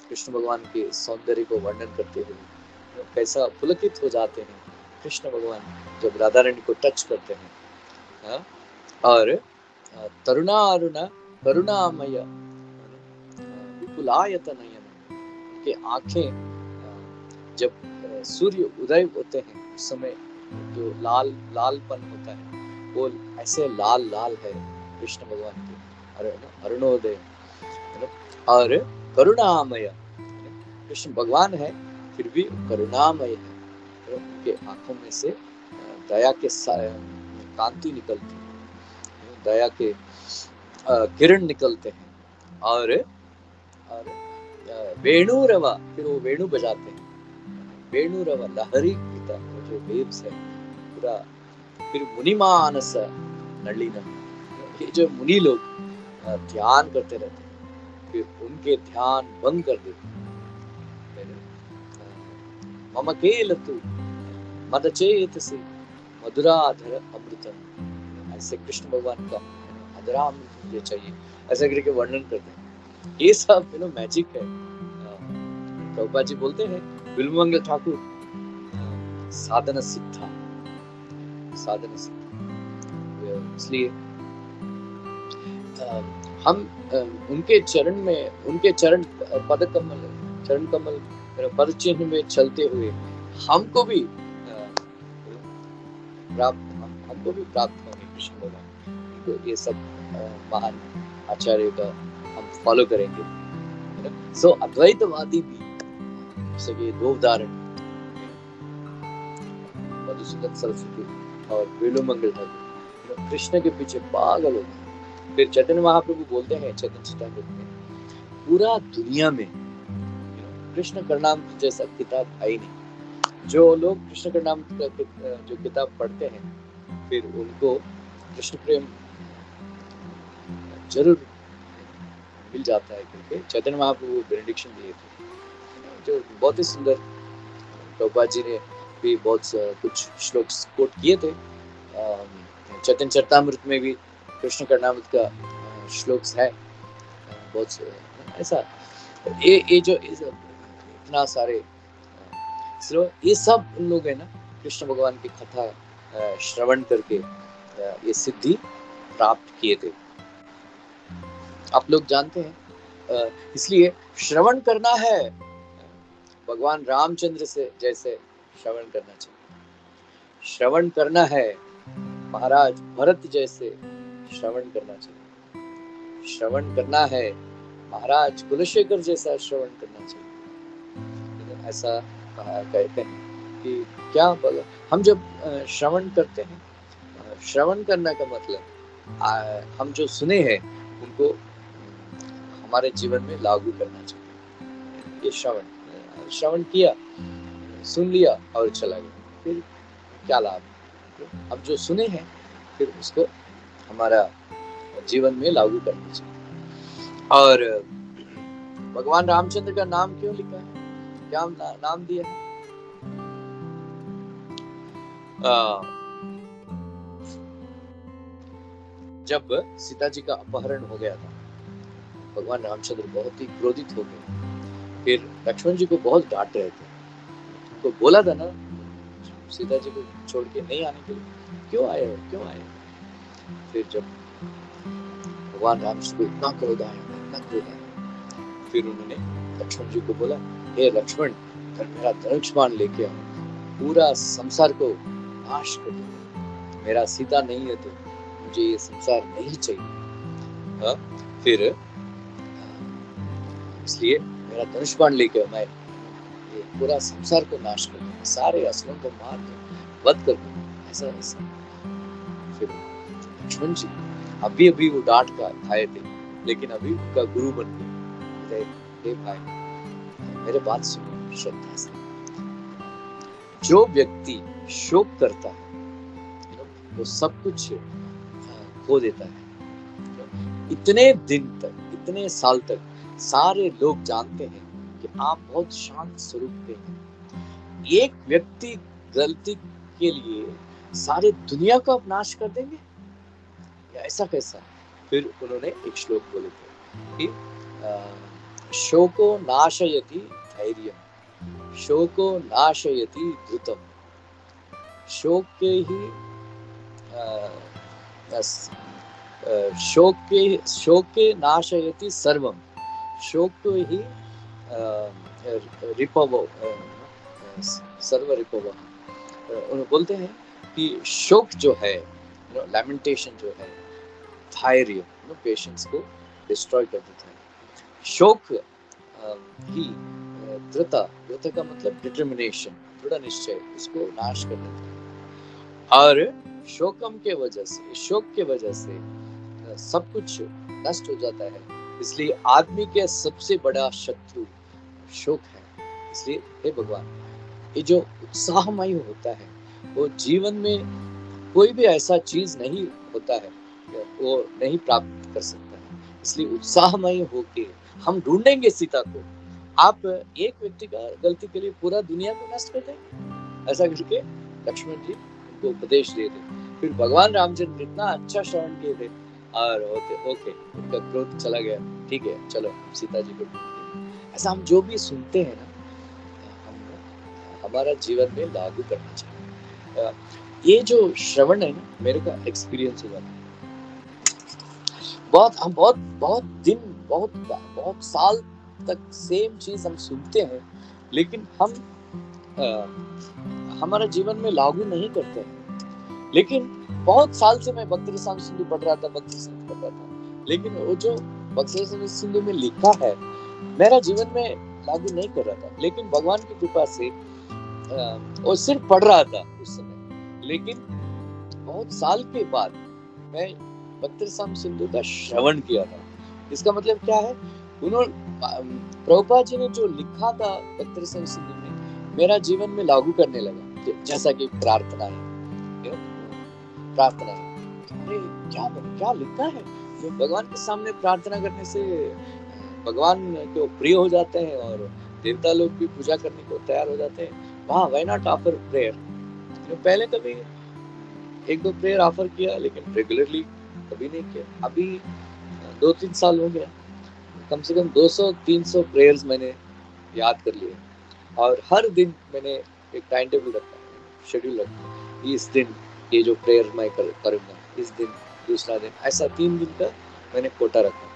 कृष्ण भगवान के सौंदर्य को वर्णन करते हुए कैसा पुलकित हो जाते हैं कृष्ण भगवान जब राधा रानी को टच करते हैं। और तरुणारुण करुणामय विपुलायत नयन, उनके आंखें जब सूर्य उदय होते हैं उस समय जो लालपन होता है वो ऐसे लाल लाल है कृष्ण भगवान के अरुणोदय। और करुणामय, कृष्ण भगवान है फिर भी करुणामय है, उनके आंखों में से दया के कांति निकलती है, दया के किरण निकलते हैं। और वेणुरवा, फिर वो वेणु बजाते हैं, वेणुरवा लहरी गीता जो वेव्स है पूरा। फिर मुनिमानस नलिनम, ये जो मुनि लोग ध्यान करते रहते हैं फिर उनके ध्यान भंग कर देते हैं। मम केलतु मदचेतसी मधुराधर अमृतम, ऐसे कृष्ण भगवान का अधरा अमृत मुझे चाहिए, ऐसा करके वर्णन करते हैं। ये सब मैजिक है। प्रभुपाद जी बोलते हैं बिल्वमंगल ठाकुर साधन सिद्धा, साधन सिद्धा, इसलिए हम उनके चरण में, उनके चरण पद कमल, चरण कमल पद चिन्ह में चलते हुए हमको भी प्राप्त होंगे कृष्ण भगवान। तो ये सब महान आचार्य का हम फॉलो करेंगे। सो अद्वैतवादी भी, जैसे कि दो उदाहरण मधुसूदन सरस्वती और वेलुमंगल ठाकुर कृष्ण के पीछे पागल हो गए। फिर चैतन्य महाप्रभु बोलते हैं चैतन्य चरितामृत में, पूरा दुनिया में कृष्ण कर्णामृत जैसा किताब आई नहीं। जो लोग कृष्ण कर्णामृत का जो किताब पढ़ते हैं फिर उनको कृष्ण प्रेम जरूर मिल जाता है, क्योंकि चैतन्य महाप्रभु बेनेडिक्शन दिए थे जो बहुत ही सुंदर। प्रभुपाद जी ने भी बहुत कुछ श्लोक कोट किए थे। चैतन्य चरितामृत में भी कृष्ण कर्णामृत का श्लोक है बहुत ऐसा। ये जो इतना सारे ये सब उन लोग है ना कृष्ण भगवान की कथा श्रवण करके ये सिद्धि प्राप्त किए थे। आप लोग जानते हैं, इसलिए श्रवण करना है भगवान रामचंद्र से जैसे श्रवण करना चाहिए। श्रवण करना है महाराज भरत जैसे श्रवण करना चाहिए। श्रवण करना है महाराज कुलशेखर जैसा श्रवण करना चाहिए। ऐसा कहते हैं कि क्या हम जब श्रवण करते हैं, श्रवण करने का मतलब हम जो सुने हैं उनको हमारे जीवन में लागू करना चाहिए। ये श्रवण किया, सुन लिया और चला गया, फिर क्या लाभ? हम जो सुने हैं फिर उसको हमारा जीवन में लागू करना चाहिए। और भगवान रामचंद्र का नाम क्यों लिखा है, क्या नाम दिया है? जब सीता जी का अपहरण हो गया था, भगवान रामचंद्र बहुत ही क्रोधित हो गए। फिर लक्ष्मण जी को बहुत डांट रहे थे, उनको बोला था ना सीता जी को छोड़ के नहीं आने के लिए, क्यों आए हो, क्यों आए? फिर जब भगवान रामचंद्र को इतना क्रोध आया, फिर उन्होंने लक्ष्मण जी को बोला, हे लक्ष्मण, कल मेरा धनुष बाण लेके आओ, पूरा संसार को नाश कर दो। मेरा सीता नहीं है तो मुझे ये संसार नहीं चाहिए। फिर इसलिए मेरा धनुष बाण लेके आओ, मैं ये पूरा संसार को नाश कर दूं, सारे असुरों को मार दूं, वध कर दूं, ऐसा ऐसा। फिर लक्ष्मण जी अभी वो डांट का खाए थे, लेकिन अभी उनका गुरु बन गए। हे भाई, मेरे बात सुनो श्रद्धा से। जो व्यक्ति शोक करता है वो सब कुछ खो देता है। इतने दिन तक, इतने साल तक सारे लोग जानते हैं कि आप बहुत शांत स्वरूप के हैं। एक व्यक्ति गलती के लिए सारे दुनिया का नाश कर देंगे, ऐसा कैसा? फिर उन्होंने एक श्लोक बोले थे कि शोको नाशयति धैर्यम, शोको नाशयति धृतम, शोके नाशयति सर्वम, शोक ही रिपवो, सर्व रिपवो। उन्होंने बोलते हैं कि शोक जो है, लैमेंटेशन जो है, धैर्य, पेशेंस को डिस्ट्रॉय कर देता है। शोक ही धृता का मतलब डिटर्मिनेशन, दृढ़ निश्चय, उसको नाश कर देता है। और शोकम के वजह से, शोक के वजह से सब कुछ नष्ट हो जाता है। इसलिए आदमी के सबसे बड़ा शत्रु शोक है। इसलिए हे भगवान, ये जो उत्साहमय होता है वो जीवन में कोई भी ऐसा चीज नहीं होता है वो नहीं प्राप्त कर सकता है। इसलिए उत्साहमय होके हम ढूंढेंगे सीता को। आप एक व्यक्ति का गलती के लिए पूरा दुनिया को नष्ट कर देंगे, ऐसा करके लक्ष्मण जी उनको उपदेश दे दे। फिर भगवान रामचंद्र इतना अच्छा श्रवण किए थे और ओके उनका क्रोध चला गया, ठीक है चलो सीता जी को ढूंढते। ऐसा हम जो भी सुनते हैं ना, हम हमारा जीवन में लागू करना चाहिए। ये जो श्रवण है ना, मेरे का एक्सपीरियंस हुआ था। बहुत दिन, बहुत साल तक सेम चीज हम सुनते हैं, लेकिन हम हमारा जीवन में लागू नहीं करते हैं। लेकिन बहुत साल से मैं भक्ति रसायन सिंधु पढ़ रहा था, लेकिन वो जो भक्ति रसायन सिंधु में लिखा है मेरा जीवन में लागू नहीं कर रहा था। लेकिन भगवान की कृपा से वो सिर्फ पढ़ रहा था उस समय, लेकिन बहुत साल के बाद मैं बत्तीर स्वामी सिंधु का श्रवण किया था। इसका मतलब क्या है, प्रभुपाद जी ने जो लिखा था बत्तीर स्वामी सिंधु में, मेरा जीवन में लागू करने लगा। जैसा कि प्रार्थना है, प्रार्थना है, अरे क्या लिखा है, जो भगवान के सामने प्रार्थना करने से भगवान को प्रिय हो जाते हैं और देवता लोग भी पूजा करने को तैयार हो जाते हैं। वहाँ व्हाई नॉट ऑफर प्रेयर। पहले कभी 1-2 प्रेयर ऑफर किया, लेकिन रेगुलरली कभी नहीं किया। अभी 2-3 साल हो गया, कम से कम 200-300 प्रेयर्स मैंने याद कर लिए। और हर दिन मैंने एक टाइम टेबल रखा है, शेड्यूल रखा है, इस दिन ये जो प्रेयर मैं करूँगा, इस दिन दूसरा दिन, ऐसा 3 दिन का मैंने कोटा रखा।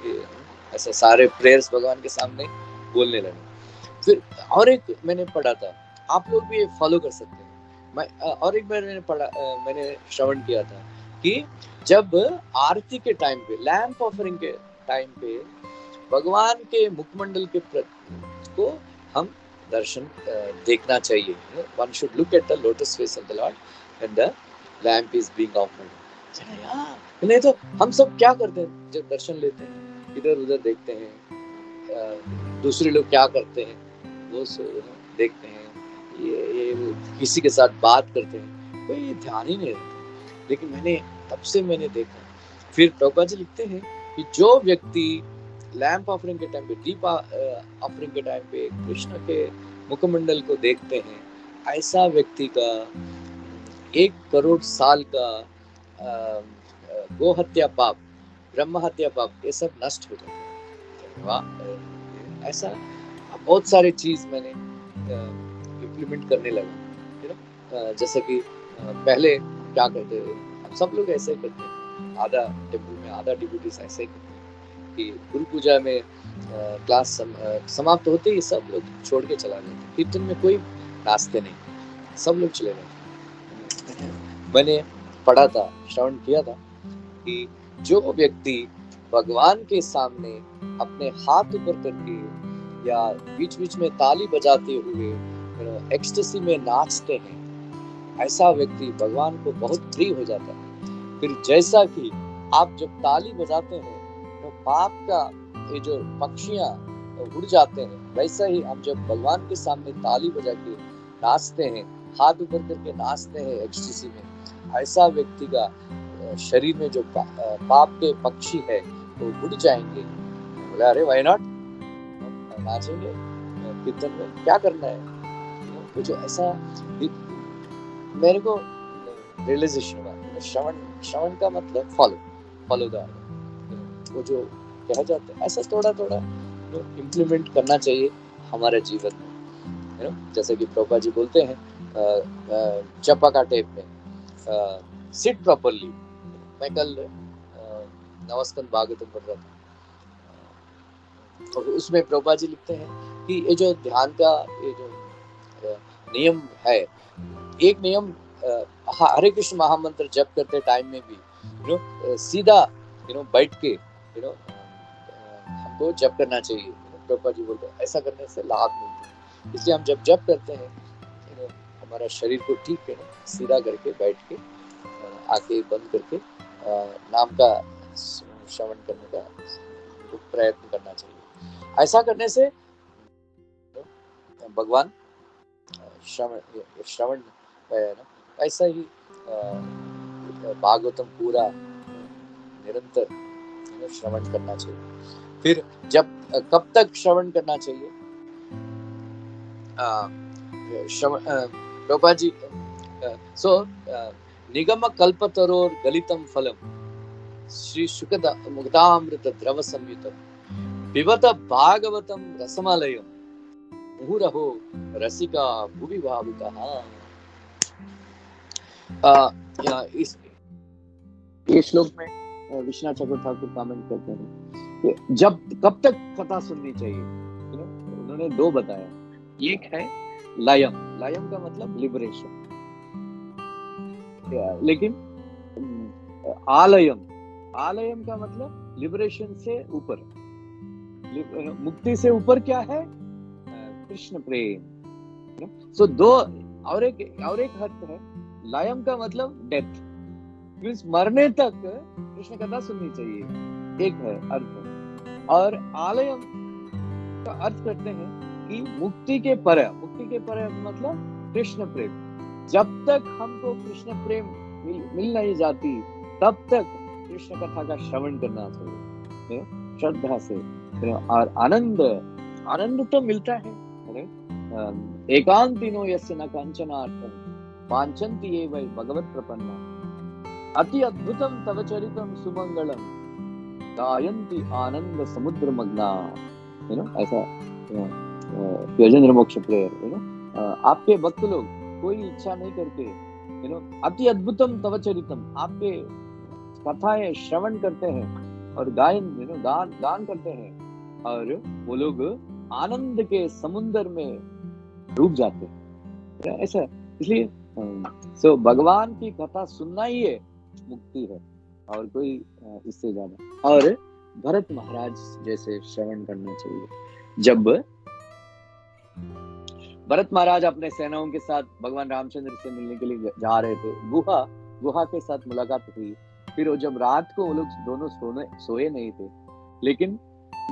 ऐसा सारे प्रेयर्स भगवान के सामने बोलने लगे। फिर और एक मैंने पढ़ा था, आप लोग भी ये फॉलो कर सकते हैं। और एक बार मैंने श्रवण किया था कि जब आरती के टाइम पे, लैंप ऑफरिंग के टाइम पे भगवान के मुखमंडल के को हम दर्शन देखना चाहिए। One should look at the lotus face of the Lord when the lamp is being offered. नहीं तो हम सब क्या करते हैं, जब दर्शन लेते हैं इधर उधर देखते हैं, दूसरे लोग क्या करते हैं वो देखते हैं, ये किसी के साथ बात करते हैं, कोई ध्यान ही नहीं रखता। लेकिन तब से मैंने देखा। फिर प्रभुपाद जी लिखते हैं कि जो व्यक्ति लैंप ऑफरिंग के टाइम पे, दीप ऑफरिंग के टाइम पे कृष्ण के मुखमंडल को देखते हैं, ऐसा व्यक्ति का 1 करोड़ साल का गो हत्या पाप, ब्रह्म हत्या पाप, ये सब नष्ट हो जाते हैं। वाह, ऐसा बहुत सारे चीज मैंने इम्प्लीमेंट करने लगा। जैसे कि पहले क्या करते थे, अब सब लोग ऐसे ही करते हैं, आधा टेम्पल में आधा डिवोटीज ऐसे ही करते हैं कि गुरु पूजा में क्लास समाप्त होते ही सब लोग छोड़ के चला जाते हैं। कीर्तन में कोई नाचते नहीं, सब लोग चले जाते। मैंने पढ़ा था, श्रवण किया था कि जो व्यक्ति भगवान के सामने अपने हाथ ऊपर करके या बीच बीच में ताली बजाते हुए एक्सटेसी में नाचते हैं, ऐसा व्यक्ति भगवान को बहुत प्रिय हो जाता है। फिर जैसा कि आप जब ताली बजाते हैं तो पाप का ये जो पक्षियां उड़ जाते हैं, वैसा ही हम जब भगवान के सामने ताली बजा के नाचते हैं, हाथ ऊपर करके नाचते हैं एक्सटेसी में, ऐसा व्यक्ति का शरीर में जो पाप के पक्षी है वो उड़ जाएंगे। बोले अरे व्हाई नॉट, नाचेंगे कीर्तन में, क्या करना है। तो जो ऐसा मेरे को रियलाइजेशन हुआ, श्रवण का मतलब फॉलो द, वो जो कहा जाता है, ऐसा थोड़ा इम्प्लीमेंट करना चाहिए हमारे जीवन में। जैसे कि प्रभुपाद जी बोलते हैं चप्पा का टेप में, सिट प्रॉपरली। मैं कल नवस्कंद भागवतम पढ़ रहा था, और उसमें प्रभुपाद जी लिखते हैं कि ये जो ध्यान का ये जो नियम है, एक नियम हरे कृष्ण महामंत्र जप करते टाइम में भी सीधा बैठ के हमको जप करना चाहिए। प्रभुपाद जी बोलते हैं ऐसा करने से लाभ मिलता है। इसलिए हम जब जप करते हैं हमारा शरीर को ठीक है सीधा करके बैठ के आंखें बंद करके नाम का श्रवण करने का प्रयत्न करना चाहिए। ऐसा करने से भगवान श्रवण ऐसा ही भागवतम पूरा निरंतर श्रवण करना चाहिए। फिर कब तक श्रवण करना चाहिए, प्रभुपाद जी निगम कल्पतरोर गलितम फलम श्री शुकद मुग्धामृत द्रव संयुतम पिबत भागवतम रसमालयम मुहुरहो रसिका भुवि भावुकः। ये श्लोक में विश्वनाथ चक्रवर्ती ठाकुर कमेंट करते हैं कि जब कब तक कथा सुननी चाहिए। उन्होंने 2 बताया, एक है लयम का मतलब लिबरेशन, लेकिन आलयम का मतलब लिबरेशन से ऊपर, मुक्ति से ऊपर क्या है, कृष्ण प्रेम। सो 2 और एक अर्थ है। लयम का मतलब डेथ, मीन्स मरने तक कृष्ण कथा सुननी चाहिए, एक है अर्थ। और आलयम का अर्थ करते हैं कि मुक्ति के पर मतलब कृष्ण प्रेम। जब तक हमको कृष्ण प्रेम मिल नहीं जाती तब तक कृष्ण कथा का श्रवण करना चाहिए श्रद्धा से। और आनंद तो मिलता है। एकांतिनो यस्य न कांचनार्थं वांछन्ति ये वै भगवत प्रपन्ना अति अद्भुतम तव चरितम सुमंगलम गायन्ति आनंद समुद्र मग्ना। ऐसा योगेंद्र मोक्ष प्रेयर। आपके भक्त लोग कोई इच्छा नहीं करते, अति अद्भुतम तव चरितम, आपके कथाएं श्रवण करते हैं और गान करते हैं, और वो लोग आनंद के समुद्र में डूब जाते हैं। ऐसा इसलिए सो भगवान की कथा सुनना ही है मुक्ति है, और कोई इससे ज्यादा। और भरत महाराज जैसे श्रवण करना चाहिए। जब भरत महाराज अपने सेनाओं के साथ भगवान रामचंद्र से मिलने के लिए जा रहे थे, गुहा के साथ मुलाकात हुई। फिर वो जब रात को वो लोग दोनों सोए नहीं थे, लेकिन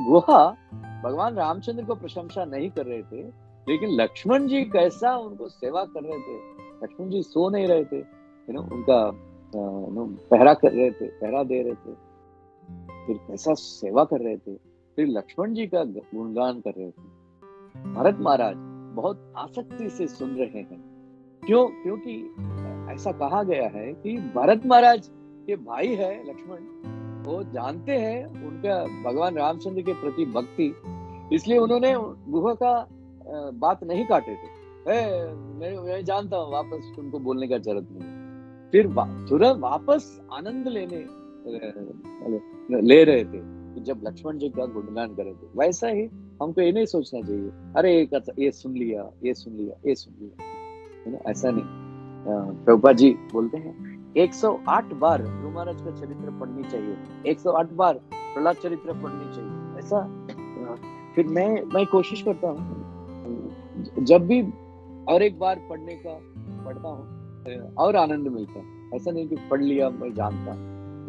गुहा भगवान रामचंद्र को प्रशंसा नहीं कर रहे थे, लेकिन लक्ष्मण जी कैसा उनको सेवा कर रहे थे। लक्ष्मण जी सो नहीं रहे थे, उनका पहरा कर रहे थे, पहरा दे रहे थे, फिर कैसा सेवा कर रहे थे, फिर लक्ष्मण जी का गुणगान कर रहे थे। भरत महाराज बहुत आसक्ति से सुन रहे हैं। क्योंकि ऐसा कहा गया है कि भरत महाराज के भाई है लक्ष्मण, वो जानते हैं उनका भगवान रामचंद्र के प्रति भक्ति, इसलिए उन्होंने गुहा का बात नहीं काटे थे। मैं जानता हूँ, वापस तुमको बोलने का जरूरत नहीं। फिर तुरंत वापस आनंद ले रहे थे जब लक्ष्मण जी का गुणगान कर रहे थे। वैसा ही हमको ये नहीं सोचना चाहिए, अरे ये सुन लिया, ऐसा नहीं। प्रभुपाद जी बोलते हैं 108 बार ध्रुव महाराज का चरित्र पढ़नी चाहिए, 108 बार प्रहलाद चरित्र पढ़नी चाहिए। ऐसा फिर मैं कोशिश करता हूँ, जब भी और एक बार पढ़ता हूँ और आनंद मिलता है। ऐसा नहीं कि पढ़ लिया मैं जानता,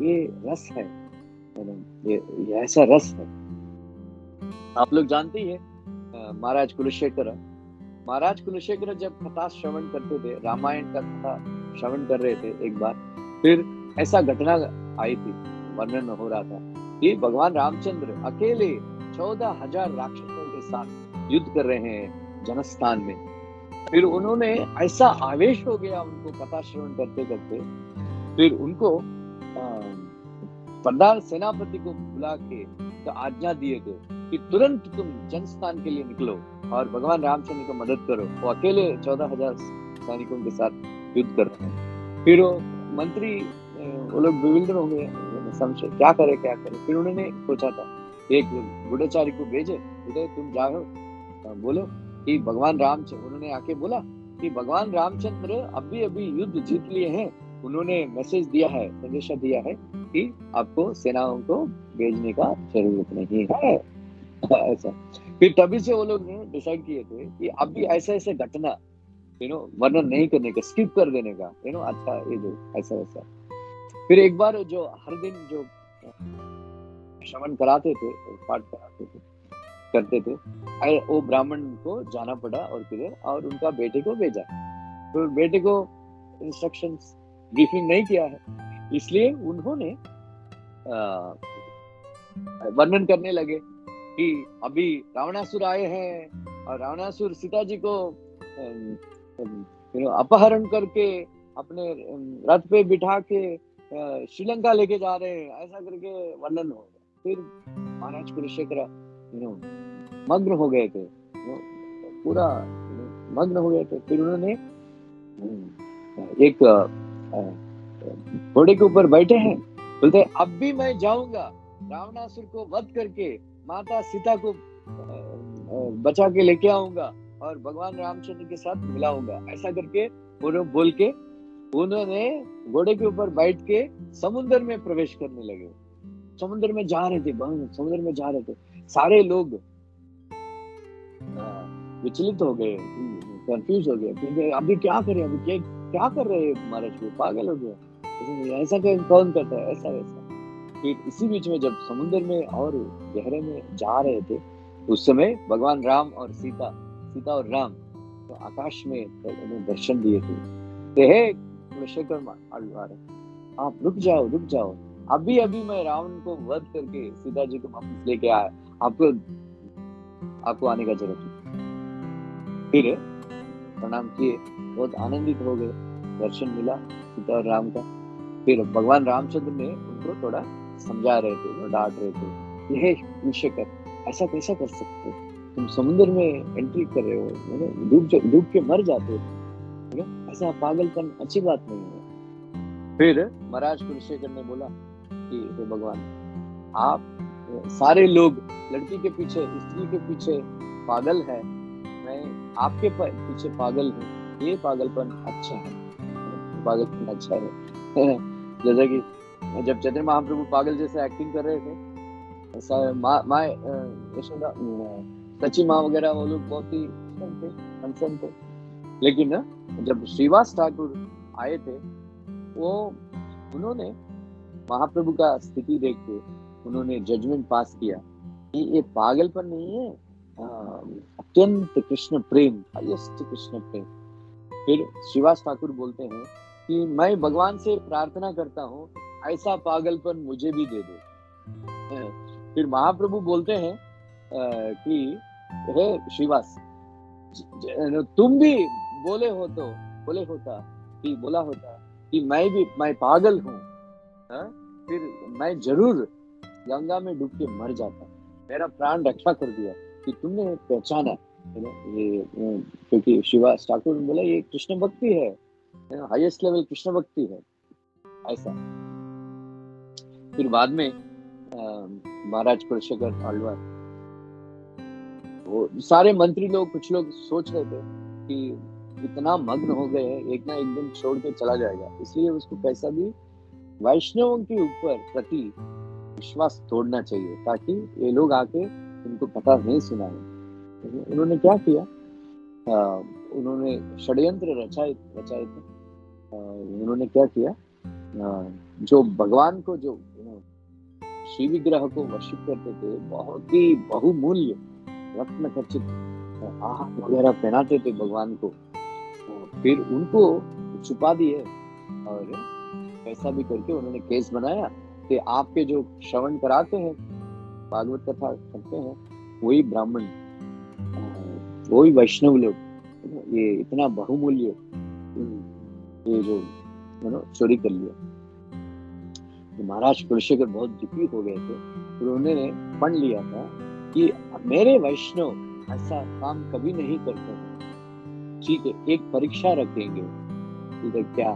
ये रस है, ये ऐसा रस है। आप लोग जानते ही है महाराज कुलशेखर जब कथा श्रवण करते थे, रामायण का कथा श्रवण कर रहे थे एक बार, फिर ऐसा घटना आई थी, वर्णन हो रहा था कि भगवान रामचंद्र अकेले 14,000 राक्षसों के साथ युद्ध कर रहे हैं जनस्थान में। फिर उन्होंने ऐसा आवेश हो गया उनको कथा श्रवण करते करते, फिर उनको प्रधान सेनापति को बुला के तो आज्ञा दिए थे कि तुरंत तुम जनस्थान के लिए निकलो और भगवान रामचंद्र को मदद करो। वो अकेले 14,000 सैनिकों के साथ युद्ध कर रहे हैं। फिर वो मंत्री वो लोग विविल्ड हो गए, समझे क्या करे। फिर उन्होंने सोचा था एक गुड़ाचारी को भेजे, तुम जाओ बोलो कि भगवान रामचंद्र, उन्होंने आके बोला कि भगवान रामचंद्र अभी युद्ध जीत लिए हैं, उन्होंने मैसेज दिया है, संदेशा दिया है कि आपको सेनाओं को भेजने का जरूरत नहीं है। ऐसा फिर तभी से वो लोग ने डिसाइड किए थे कि अभी ऐसे घटना वर्णन नहीं करने का, स्किप कर देने का, अच्छा ये जो ऐसा फिर एक बार जो हर दिन जो श्रवण कराते थे, पाठ करते थे, वो ब्राह्मण को जाना पड़ा और किधर, और उनका बेटे को भेजा। तो बेटे को इंस्ट्रक्शंस ब्रीफिंग नहीं किया है, इसलिए उन्होंने वर्णन करने लगे कि अभी रावणासुर आए हैं और रावणासुर सीता जी को अपहरण करके अपने रथ पे बिठा के श्रीलंका लेके जा रहे हैं, ऐसा करके वर्णन हो गया। फिर महाराज कुलशेखर मग्न हो गए थे, पूरा मग्न हो गए थे। फिर उन्होंने एक घोड़े के ऊपर बैठे हैं, बोलते अब भी मैं जाऊंगा, रावणासुर को वध करके माता सीता को बचा के लेके आऊंगा और भगवान रामचंद्र के साथ मिलाऊंगा। ऐसा करके उन्होंने बोल के उन्होंने घोड़े के ऊपर बैठ के समुद्र में प्रवेश करने लगे। समुद्र में जा रहे थे, सारे लोग विचलित हो गए, कंफ्यूज हो गए, क्योंकि अभी क्या करें, अभी क्या कर रहे हैं, महाराज को पागल हो गया। ऐसा कौन करता है, ऐसा वैसा। फिर इसी बीच में जब समुद्र में और गहरे में जा रहे थे, उस समय भगवान राम और सीता और राम तो आकाश में उन्हें दर्शन दिए थे। हे कुलशेखर आழ்वार, आप रुक जाओ, अभी मैं रावण को वध करके सीता जी को वापस लेके आया, आपको आने का जरूरत नहीं। फिर प्रणाम किए, बहुत आनंदित हो गए, दर्शन मिला सीता और राम का। फिर भगवान रामचंद्र ने उनको थोड़ा समझा रहे थे, डांट रहे थे, ये कुलशेखर ऐसा कैसा कर सकते हो, तुम समुद्र में एंट्री कर रहे हो, डूब के मर जाते हो, ऐसा पागलपन अच्छी बात नहीं है। फिर महाराज कुलशेखर ने बोला कि हे भगवान, आप सारे लोग लड़की के पीछे, स्त्री के पीछे पागल है, मैं आपके पीछे पागल हूँ, ये पागलपन अच्छा है, पागलपन अच्छा है। जैसा कि जब चैतन्य महाप्रभु पागल जैसे एक्टिंग कर रहे थे, ऐसा माँ यशोदा, सची माँ वगैरह वो लोग बहुत ही अनसन थे। लेकिन जब श्रीवास ठाकुर आए थे, वो उन्होंने महाप्रभु का स्थिति देख के उन्होंने जजमेंट पास किया कि ये पागलपन नहीं है, अत्यंत कृष्ण प्रेम, हाईएस्ट कृष्ण प्रेम। फिर श्रीवास ठाकुर बोलते हैं कि मैं भगवान से प्रार्थना करता हूँ, ऐसा पागलपन मुझे भी दे दो। फिर महाप्रभु बोलते हैं कि हे श्रीवास, तुम भी बोला होता कि मैं पागल हूँ, फिर मैं जरूर गंगा में डूब के मर जाता, मेरा प्राण रक्षा कर दिया कि तुमने पहचाना ये, क्योंकि श्रीवास ठाकुर बोला ये कृष्ण भक्ति है, हाईएस्ट लेवल कृष्ण भक्ति है, ऐसा। फिर बाद में महाराज कुलशेखर आழ்वार, वो सारे मंत्री लोग, कुछ लोग सोच रहे थे कि इतना मग्न हो गए हैं, एक ना एक दिन छोड़ के चला जाएगा, इसलिए उसको कैसा भी वैष्णवों के ऊपर प्रति विश्वास तोड़ना चाहिए, ताकि ये लोग आके उनको कथा नहीं सुनाए। उन्होंने क्या किया, उन्होंने षड्यंत्र रचाए थे। उन्होंने क्या किया, जो भगवान को, जो श्री विग्रह को वर्शिप करते थे, बहुत ही बहुमूल्य रत्न खचित आहार वगैरह पहनाते थे भगवान को, फिर उनको छुपा दिए और कैसा भी करके उन्होंने केस बनाया कि आपके जो श्रवण कराते हैं, भागवत कथा करते हैं, वही ब्राह्मण, वही वैष्णव लोग, ये इतना बहुमूल्य ये जो चोरी कर लिया। तो महाराज कुलशेखर बहुत दुखी हो गए थे, उन्होंने पढ़ लिया था कि मेरे वैष्णव ऐसा काम कभी नहीं करते हैं, ठीक है, एक परीक्षा रखेंगे, ठीक है, क्या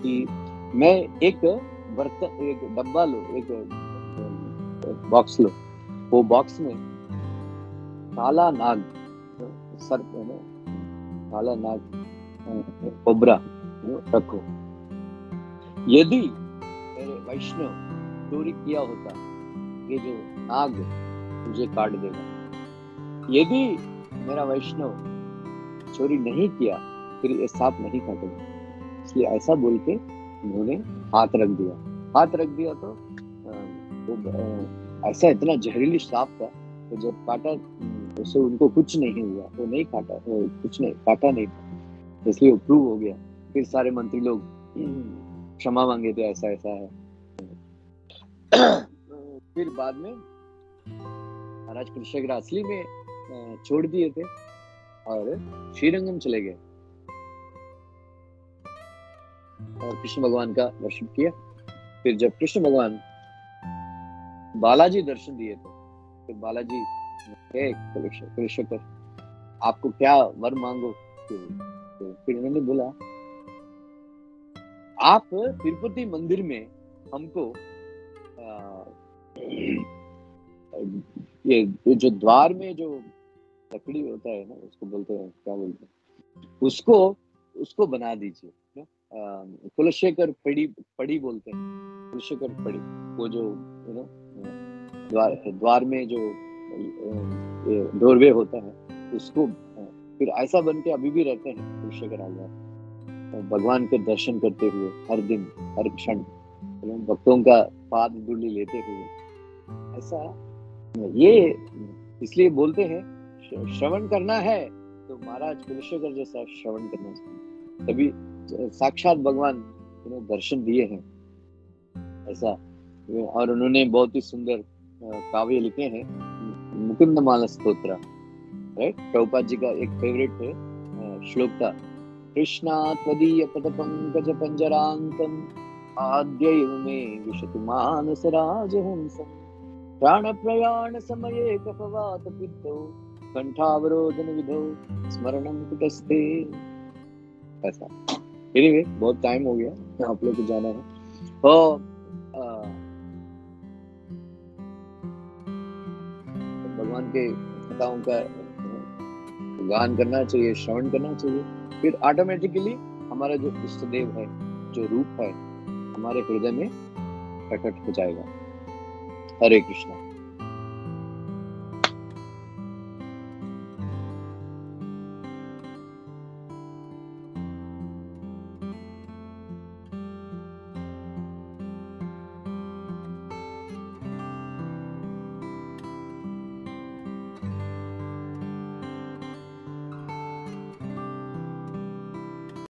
कि मैं एक बर्तन, एक डब्बा लो, एक बॉक्स लो, वो बॉक्स में काला नाग, सर्प है ना, काला नाग कोबरा रखो, यदि मेरे वैष्णव चोरी किया होता, ये जो नाग मुझे काट देगा, यदि मेरा वैष्णव चोरी नहीं किया, फिर ये सांप नहीं काटेगा। इसलिए ऐसा बोल के उन्होंने हाथ रख दिया तो ऐसा इतना जहरीली सांप था, तो जब काटा उससे उनको कुछ नहीं हुआ, वो नहीं काटा, कुछ नहीं काटा नहीं था, इसलिए प्रूव हो गया। फिर सारे मंत्री लोग क्षमा मांगे थे, ऐसा है। फिर बाद में महाराज कुलशेखर असली में छोड़ दिए थे और श्रीरंगम चले गए और कृष्ण भगवान का वर्शिप किया। फिर जब कृष्ण भगवान बालाजी दर्शन दिए थे, फिर बालाजी कुलशेखर आपको क्या वर मांगो, तो फिर उन्होंने बोला आप तिरुपति मंदिर में हमको ये जो द्वार में जो लकड़ी होता है ना, उसको बोलते हैं, क्या बोलते हैं, उसको बना दीजिए। कुलशेखर पड़ी बोलते हैं, कुलशेखर पड़ी, वो जो द्वार में जो डोरवे होता है, उसको फिर ऐसा बन के अभी भी रहते हैं कुलशेखर आழ்वार। भगवान के दर्शन करते हुए हर दिन हर क्षण भक्तों का पाद धूलि लेते हुए, ऐसा ये इसलिए बोलते हैं श्रवण करना है तो महाराज कुलशेखर जैसा श्रवण करना चाहिए, तभी साक्षात भगवान दर्शन दिए हैं ऐसा। और उन्होंने बहुत ही सुंदर काव्य लिखे हैं, मुकुंदमाला स्तोत्र, राइट। प्रभुपाद जी का एक फेवरेट श्लोक था, कृष्णा त्वदीय पद पंकज पंजरांतम आद्यैव मे विशतु मानस राजहंसं प्राण प्रयाण समये कफवात पित्तो कंठावरोधन विधौ स्मरणं कुटस्थे, ऐसा। एनीवे बहुत टाइम हो गया, आप लोग को जाना है। तो भगवान के कथाओं का गान करना चाहिए, श्रवण करना चाहिए, फिर ऑटोमेटिकली हमारा जो इष्ट देव है, जो रूप है, हमारे हृदय में प्रकट हो जाएगा। हरे कृष्णा।